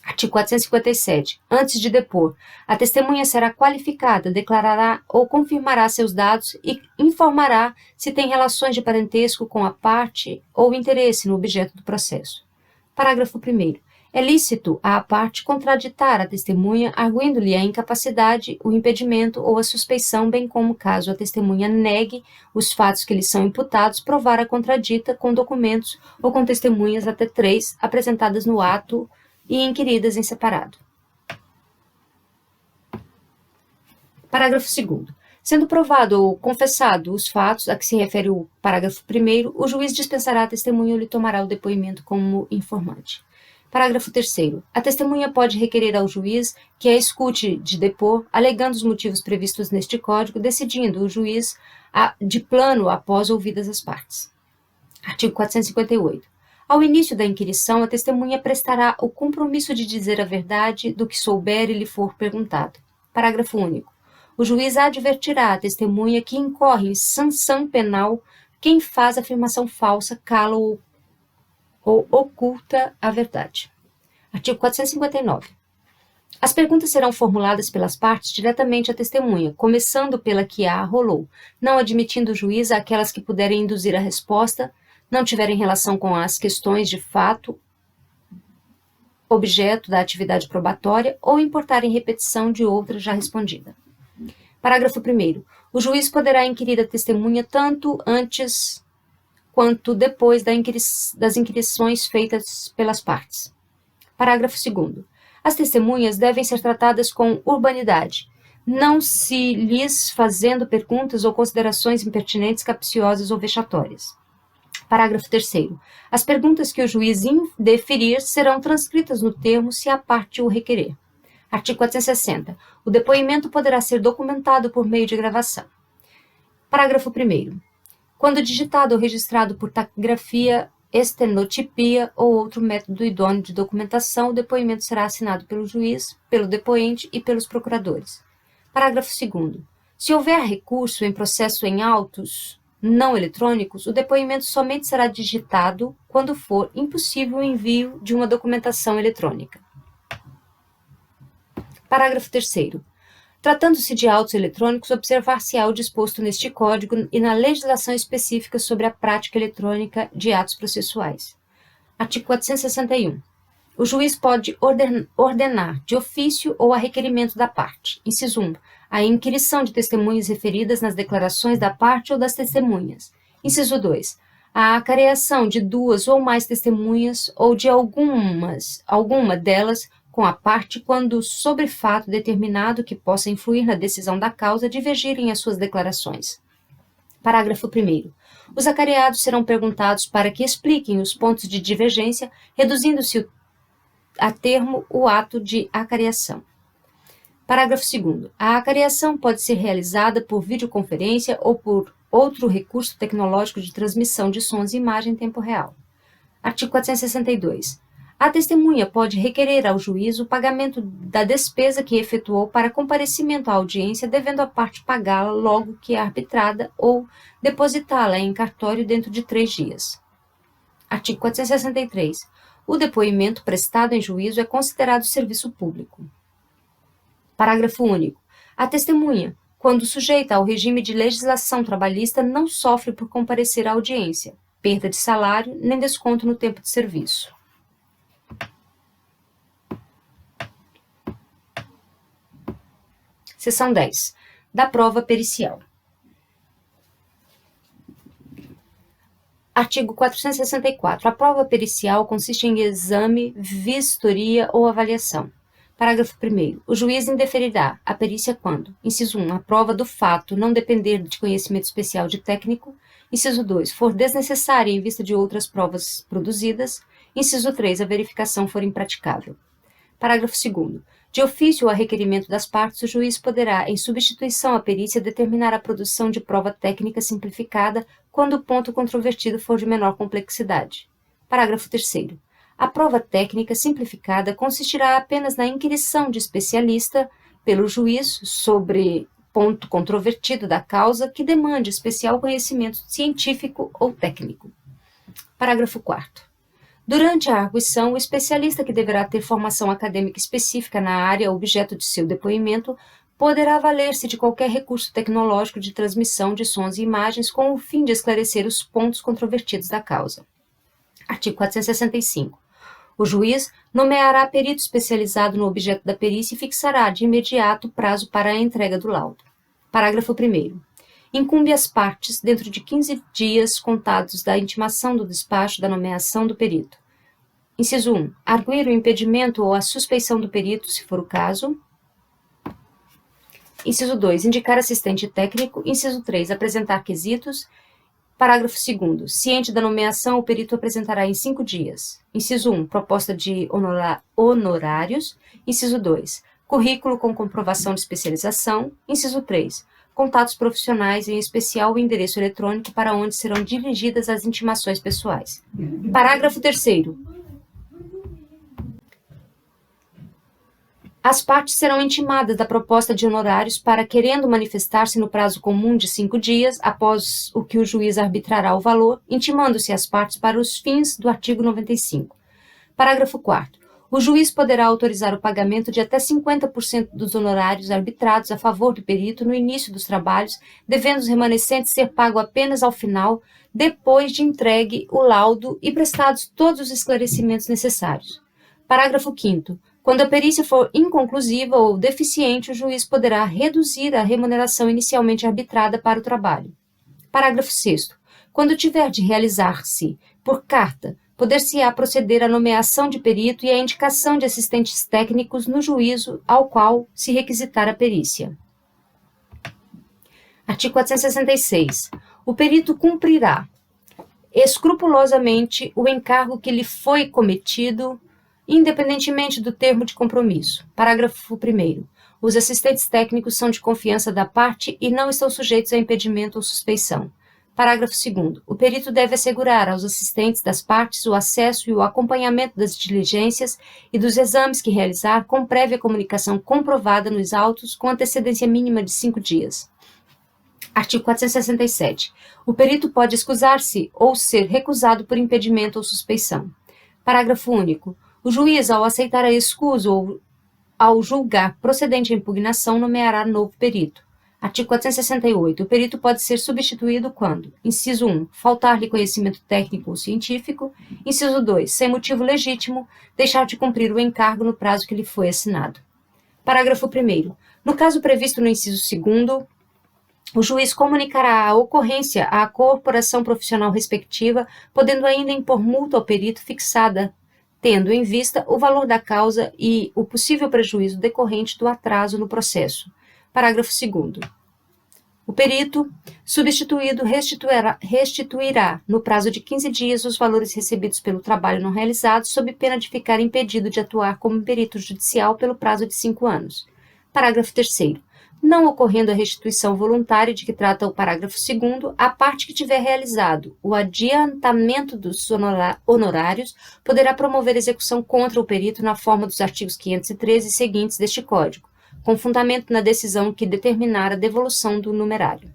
Artigo 457. Antes de depor, a testemunha será qualificada, declarará ou confirmará seus dados e informará se tem relações de parentesco com a parte ou interesse no objeto do processo. Parágrafo 1º. É lícito à parte contraditar a testemunha, arguindo-lhe a incapacidade, o impedimento ou a suspeição, bem como, caso a testemunha negue os fatos que lhe são imputados, provar a contradita com documentos ou com testemunhas até 3 apresentadas no ato e inquiridas em separado. Parágrafo 2º. Sendo provado ou confessado os fatos a que se refere o parágrafo 1º, o juiz dispensará a testemunha ou lhe tomará o depoimento como informante. Parágrafo 3º. A testemunha pode requerer ao juiz que a escute de depor, alegando os motivos previstos neste Código, decidindo o juiz de plano após ouvidas as partes. Artigo 458. Ao início da inquirição, a testemunha prestará o compromisso de dizer a verdade do que souber e lhe for perguntado. Parágrafo único. O juiz advertirá a testemunha que incorre em sanção penal quem faz afirmação falsa, cala ou oculta a verdade. Artigo 459. As perguntas serão formuladas pelas partes diretamente à testemunha, começando pela que a arrolou, não admitindo o juiz aquelas que puderem induzir a resposta, não tiverem relação com as questões de fato, objeto da atividade probatória ou importarem repetição de outra já respondida. Parágrafo 1º. O juiz poderá inquirir a testemunha tanto antes quanto depois das inquirições feitas pelas partes. Parágrafo 2º. As testemunhas devem ser tratadas com urbanidade, não se lhes fazendo perguntas ou considerações impertinentes, capciosas ou vexatórias. Parágrafo 3º. As perguntas que o juiz indeferir serão transcritas no termo se a parte o requerer. Artigo 460. O depoimento poderá ser documentado por meio de gravação. Parágrafo 1º. Quando digitado ou registrado por taquigrafia, estenotipia ou outro método idôneo de documentação, o depoimento será assinado pelo juiz, pelo depoente e pelos procuradores. Parágrafo 2º. Se houver recurso em processo em autos não eletrônicos, o depoimento somente será digitado quando for impossível o envio de uma documentação eletrônica. Parágrafo 3º. Tratando-se de autos eletrônicos, observar-se-á o disposto neste Código e na legislação específica sobre a prática eletrônica de atos processuais. Artigo 461. O juiz pode ordenar, de ofício ou a requerimento da parte, inciso 1, a inquirição de testemunhas referidas nas declarações da parte ou das testemunhas. Inciso 2, a acareação de 2 ou mais testemunhas ou de alguma delas com a parte quando, sobre fato determinado que possa influir na decisão da causa, divergirem as suas declarações. Parágrafo 1º. Os acareados serão perguntados para que expliquem os pontos de divergência, reduzindo-se a termo o ato de acareação. Parágrafo 2º. A acareação pode ser realizada por videoconferência ou por outro recurso tecnológico de transmissão de sons e imagem em tempo real. Artigo 462. A testemunha pode requerer ao juiz o pagamento da despesa que efetuou para comparecimento à audiência, devendo a parte pagá-la logo que é arbitrada ou depositá-la em cartório dentro de 3 dias. Artigo 463. O depoimento prestado em juízo é considerado serviço público. Parágrafo único. A testemunha, quando sujeita ao regime de legislação trabalhista, não sofre por comparecer à audiência, perda de salário, nem desconto no tempo de serviço. Seção 10. Da prova pericial. Artigo 464. A prova pericial consiste em exame, vistoria ou avaliação. Parágrafo 1º. O juiz indeferirá a perícia quando: inciso 1, a prova do fato não depender de conhecimento especial de técnico; inciso 2, for desnecessária em vista de outras provas produzidas; inciso 3, a verificação for impraticável. Parágrafo 2º. De ofício ou a requerimento das partes, o juiz poderá, em substituição à perícia, determinar a produção de prova técnica simplificada quando o ponto controvertido for de menor complexidade. Parágrafo 3º. A prova técnica simplificada consistirá apenas na inquirição de especialista pelo juiz sobre ponto controvertido da causa que demande especial conhecimento científico ou técnico. Parágrafo 4º. Durante a arguição, o especialista, que deverá ter formação acadêmica específica na área objeto de seu depoimento, poderá valer-se de qualquer recurso tecnológico de transmissão de sons e imagens com o fim de esclarecer os pontos controvertidos da causa. Artigo 465. O juiz nomeará perito especializado no objeto da perícia e fixará de imediato o prazo para a entrega do laudo. Parágrafo 1º. Incumbe às partes, dentro de 15 dias contados da intimação do despacho da nomeação do perito: inciso 1, arguir o impedimento ou a suspeição do perito, se for o caso; inciso 2, indicar assistente técnico; inciso 3, apresentar quesitos. Parágrafo 2º. Ciente da nomeação, o perito apresentará em 5 dias: inciso 1, proposta de honorários; inciso 2, currículo com comprovação de especialização; inciso 3, contatos profissionais, em especial o endereço eletrônico para onde serão dirigidas as intimações pessoais. Parágrafo 3º. As partes serão intimadas da proposta de honorários para, querendo manifestar-se no prazo comum de 5 dias, após o que o juiz arbitrará o valor, intimando-se as partes para os fins do artigo 95. Parágrafo 4º. O juiz poderá autorizar o pagamento de até 50% dos honorários arbitrados a favor do perito no início dos trabalhos, devendo os remanescentes ser pagos apenas ao final, depois de entregue o laudo e prestados todos os esclarecimentos necessários. Parágrafo 5º. Quando a perícia for inconclusiva ou deficiente, o juiz poderá reduzir a remuneração inicialmente arbitrada para o trabalho. Parágrafo 6º. Quando tiver de realizar-se por carta, poder-se-á proceder à nomeação de perito e à indicação de assistentes técnicos no juízo ao qual se requisitar a perícia. Artigo 466. O perito cumprirá escrupulosamente o encargo que lhe foi cometido, independentemente do termo de compromisso. Parágrafo 1º. Os assistentes técnicos são de confiança da parte e não estão sujeitos a impedimento ou suspeição. Parágrafo 2º. O perito deve assegurar aos assistentes das partes o acesso e o acompanhamento das diligências e dos exames que realizar, com prévia comunicação comprovada nos autos, com antecedência mínima de 5 dias. Artigo 467. O perito pode excusar-se ou ser recusado por impedimento ou suspeição. Parágrafo único. O juiz, ao aceitar a escusa ou ao julgar procedente a impugnação, nomeará novo perito. Artigo 468. O perito pode ser substituído quando: inciso 1, faltar-lhe conhecimento técnico ou científico; inciso 2, sem motivo legítimo, deixar de cumprir o encargo no prazo que lhe foi assinado. Parágrafo 1º. No caso previsto no inciso 2º, o juiz comunicará a ocorrência à corporação profissional respectiva, podendo ainda impor multa ao perito fixada, tendo em vista o valor da causa e o possível prejuízo decorrente do atraso no processo. Parágrafo 2º. O perito substituído restituirá, no prazo de 15 dias, os valores recebidos pelo trabalho não realizado, sob pena de ficar impedido de atuar como perito judicial pelo prazo de 5 anos. Parágrafo 3º. não ocorrendo a restituição voluntária de que trata o parágrafo 2º, a parte que tiver realizado o adiantamento dos honorários poderá promover execução contra o perito na forma dos artigos 513 e seguintes deste Código, com fundamento na decisão que determinar a devolução do numerário.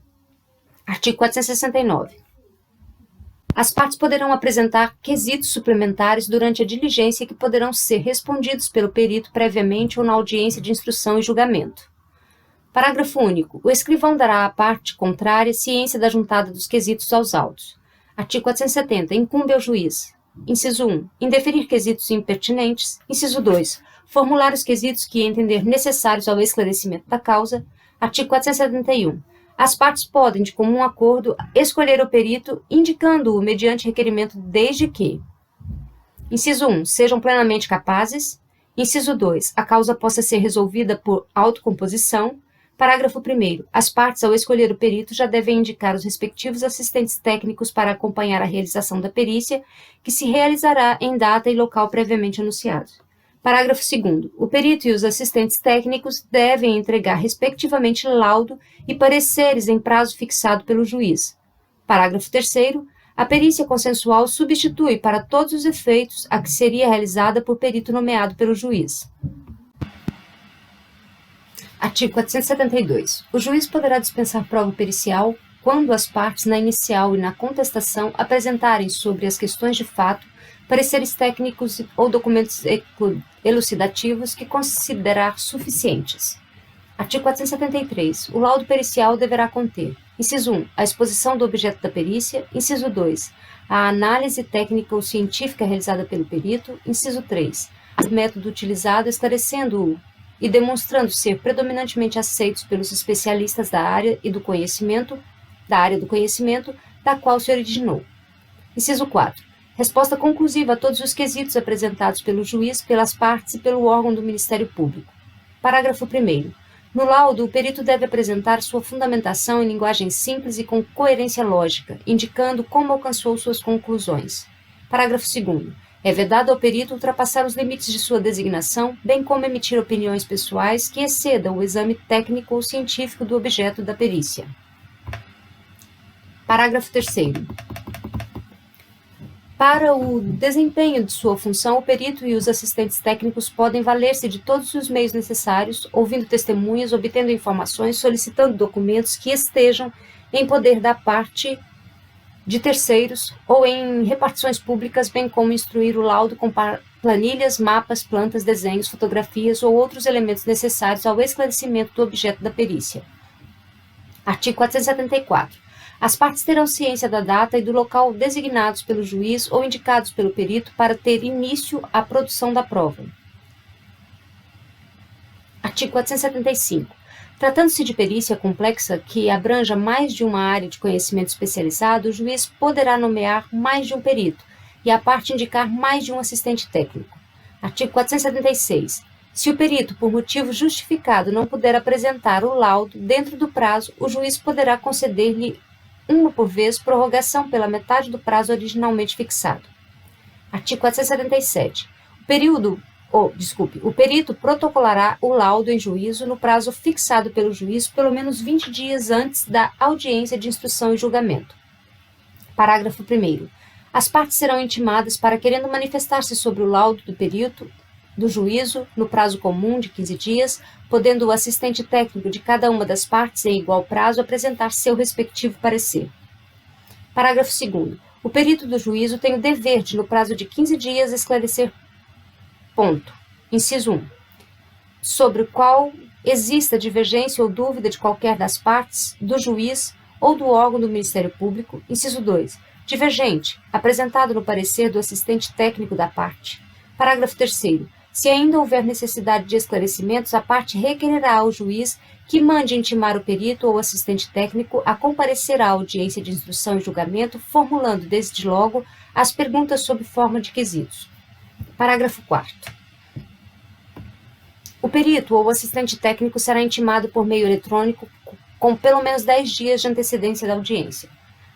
Artigo 469. As partes poderão apresentar quesitos suplementares durante a diligência que poderão ser respondidos pelo perito previamente ou na audiência de instrução e julgamento. Parágrafo único. O escrivão dará à parte contrária ciência da juntada dos quesitos aos autos. Artigo 470. Incumbe ao juiz. Inciso 1. Indeferir quesitos impertinentes. Inciso 2. Formular os quesitos que entender necessários ao esclarecimento da causa. Artigo 471. As partes podem, de comum acordo, escolher o perito, indicando-o mediante requerimento desde que: inciso 1. Sejam plenamente capazes. Inciso 2. A causa possa ser resolvida por autocomposição. Parágrafo 1º. As partes, ao escolher o perito, já devem indicar os respectivos assistentes técnicos para acompanhar a realização da perícia, que se realizará em data e local previamente anunciados. Parágrafo 2º. O perito e os assistentes técnicos devem entregar, respectivamente, laudo e pareceres em prazo fixado pelo juiz. Parágrafo 3º. A perícia consensual substitui, para todos os efeitos, a que seria realizada por perito nomeado pelo juiz. Artigo 472. O juiz poderá dispensar prova pericial quando as partes, na inicial e na contestação, apresentarem sobre as questões de fato pareceres técnicos ou documentos elucidativos que considerar suficientes. Artigo 473. O laudo pericial deverá conter: inciso 1. A exposição do objeto da perícia. Inciso 2. A análise técnica ou científica realizada pelo perito. Inciso 3. O método utilizado, esclarecendo-o e demonstrando ser predominantemente aceitos pelos especialistas da área do conhecimento da qual se originou. Inciso 4. Resposta conclusiva a todos os quesitos apresentados pelo juiz, pelas partes e pelo órgão do Ministério Público. Parágrafo 1º. No laudo, o perito deve apresentar sua fundamentação em linguagem simples e com coerência lógica, indicando como alcançou suas conclusões. Parágrafo 2º. É vedado ao perito ultrapassar os limites de sua designação, bem como emitir opiniões pessoais que excedam o exame técnico ou científico do objeto da perícia. Parágrafo 3º. Para o desempenho de sua função, o perito e os assistentes técnicos podem valer-se de todos os meios necessários, ouvindo testemunhas, obtendo informações, solicitando documentos que estejam em poder da parte de terceiros ou em repartições públicas, bem como instruir o laudo com planilhas, mapas, plantas, desenhos, fotografias ou outros elementos necessários ao esclarecimento do objeto da perícia. Artigo 474. As partes terão ciência da data e do local designados pelo juiz ou indicados pelo perito para ter início a produção da prova. Artigo 475. Tratando-se de perícia complexa que abranja mais de uma área de conhecimento especializado, o juiz poderá nomear mais de um perito e a parte indicar mais de um assistente técnico. Artigo 476. Se o perito, por motivo justificado, não puder apresentar o laudo dentro do prazo, o juiz poderá conceder-lhe, uma por vez, prorrogação pela metade do prazo originalmente fixado. Artigo 477. O perito protocolará o laudo em juízo no prazo fixado pelo juiz pelo menos 20 dias antes da audiência de instrução e julgamento. Parágrafo 1º. As partes serão intimadas para, querendo manifestar-se sobre o laudo do perito do juízo no prazo comum de 15 dias, podendo o assistente técnico de cada uma das partes, em igual prazo, apresentar seu respectivo parecer. Parágrafo 2º. O perito do juízo tem o dever de, no prazo de 15 dias, esclarecer ponto. Inciso 1. Sobre o qual exista divergência ou dúvida de qualquer das partes, do juiz ou do órgão do Ministério Público. Inciso 2. Divergente, apresentado no parecer do assistente técnico da parte. Parágrafo 3º. Se ainda houver necessidade de esclarecimentos, a parte requererá ao juiz que mande intimar o perito ou assistente técnico a comparecer à audiência de instrução e julgamento, formulando desde logo as perguntas sob forma de quesitos. Parágrafo 4º. O perito ou assistente técnico será intimado por meio eletrônico com pelo menos 10 dias de antecedência da audiência.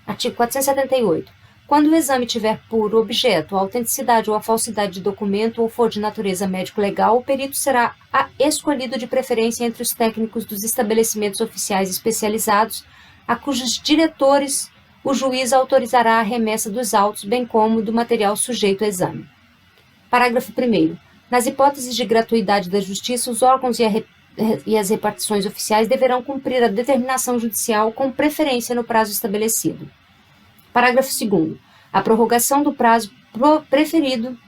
Artigo 478. Quando o exame tiver por objeto a autenticidade ou a falsidade de documento ou for de natureza médico-legal, o perito será escolhido de preferência entre os técnicos dos estabelecimentos oficiais especializados, a cujos diretores o juiz autorizará a remessa dos autos, bem como do material sujeito ao exame. Parágrafo 1º. Nas hipóteses de gratuidade da justiça, os órgãos e as repartições oficiais deverão cumprir a determinação judicial com preferência no prazo estabelecido. Parágrafo 2º. A prorrogação do prazo referido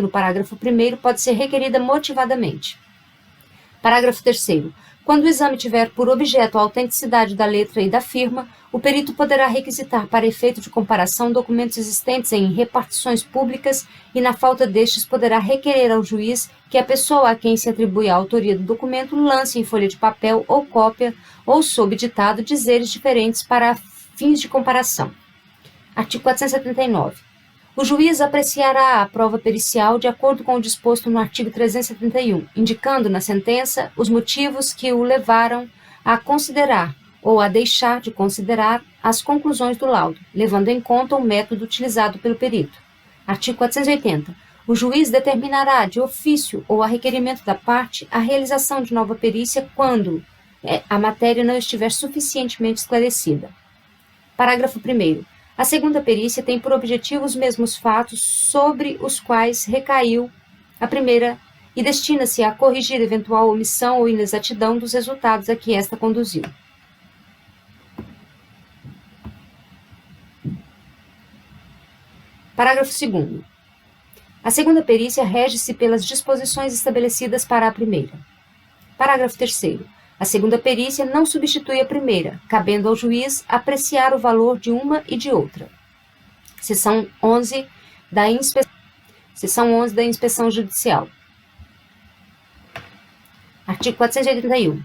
no parágrafo 1º pode ser requerida motivadamente. Parágrafo 3º. Quando o exame tiver por objeto a autenticidade da letra e da firma, o perito poderá requisitar para efeito de comparação documentos existentes em repartições públicas e, na falta destes, poderá requerer ao juiz que a pessoa a quem se atribui a autoria do documento lance em folha de papel ou cópia ou sob ditado dizeres diferentes para fins de comparação. Artigo 479. O juiz apreciará a prova pericial de acordo com o disposto no artigo 371, indicando na sentença os motivos que o levaram a considerar ou a deixar de considerar as conclusões do laudo, levando em conta o método utilizado pelo perito. Artigo 480. O juiz determinará de ofício ou a requerimento da parte a realização de nova perícia quando a matéria não estiver suficientemente esclarecida. Parágrafo 1º. A segunda perícia tem por objetivo os mesmos fatos sobre os quais recaiu a primeira e destina-se a corrigir eventual omissão ou inexatidão dos resultados a que esta conduziu. Parágrafo 2º. A segunda perícia rege-se pelas disposições estabelecidas para a primeira. Parágrafo 3º. A segunda perícia não substitui a primeira, cabendo ao juiz apreciar o valor de uma e de outra. Seção 11 da Inspeção Judicial. Artigo 481.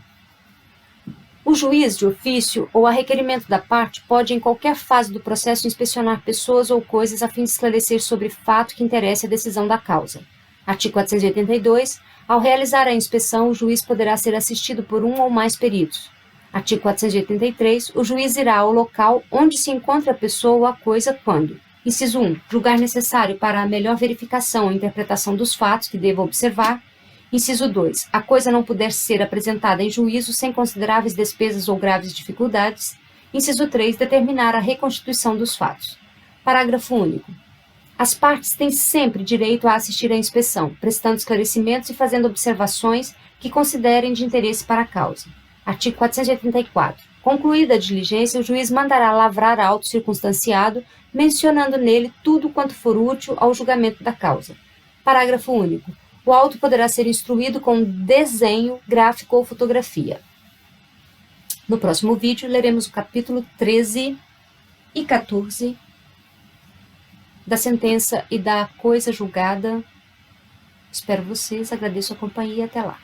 O juiz de ofício ou a requerimento da parte pode, em qualquer fase do processo, inspecionar pessoas ou coisas a fim de esclarecer sobre fato que interesse a decisão da causa. Artigo 482. Ao realizar a inspeção, o juiz poderá ser assistido por um ou mais peritos. Artigo 483. O juiz irá ao local onde se encontra a pessoa ou a coisa quando: inciso 1. Julgar necessário para a melhor verificação ou interpretação dos fatos que deva observar. Inciso 2. A coisa não puder ser apresentada em juízo sem consideráveis despesas ou graves dificuldades. Inciso 3. Determinar a reconstituição dos fatos. Parágrafo único. As partes têm sempre direito a assistir à inspeção, prestando esclarecimentos e fazendo observações que considerem de interesse para a causa. Artigo 484. Concluída a diligência, o juiz mandará lavrar auto circunstanciado, mencionando nele tudo quanto for útil ao julgamento da causa. Parágrafo único. O auto poderá ser instruído com desenho, gráfico ou fotografia. No próximo vídeo, leremos o capítulo 13 e 14 da sentença e da coisa julgada. Espero vocês, agradeço a companhia e até lá.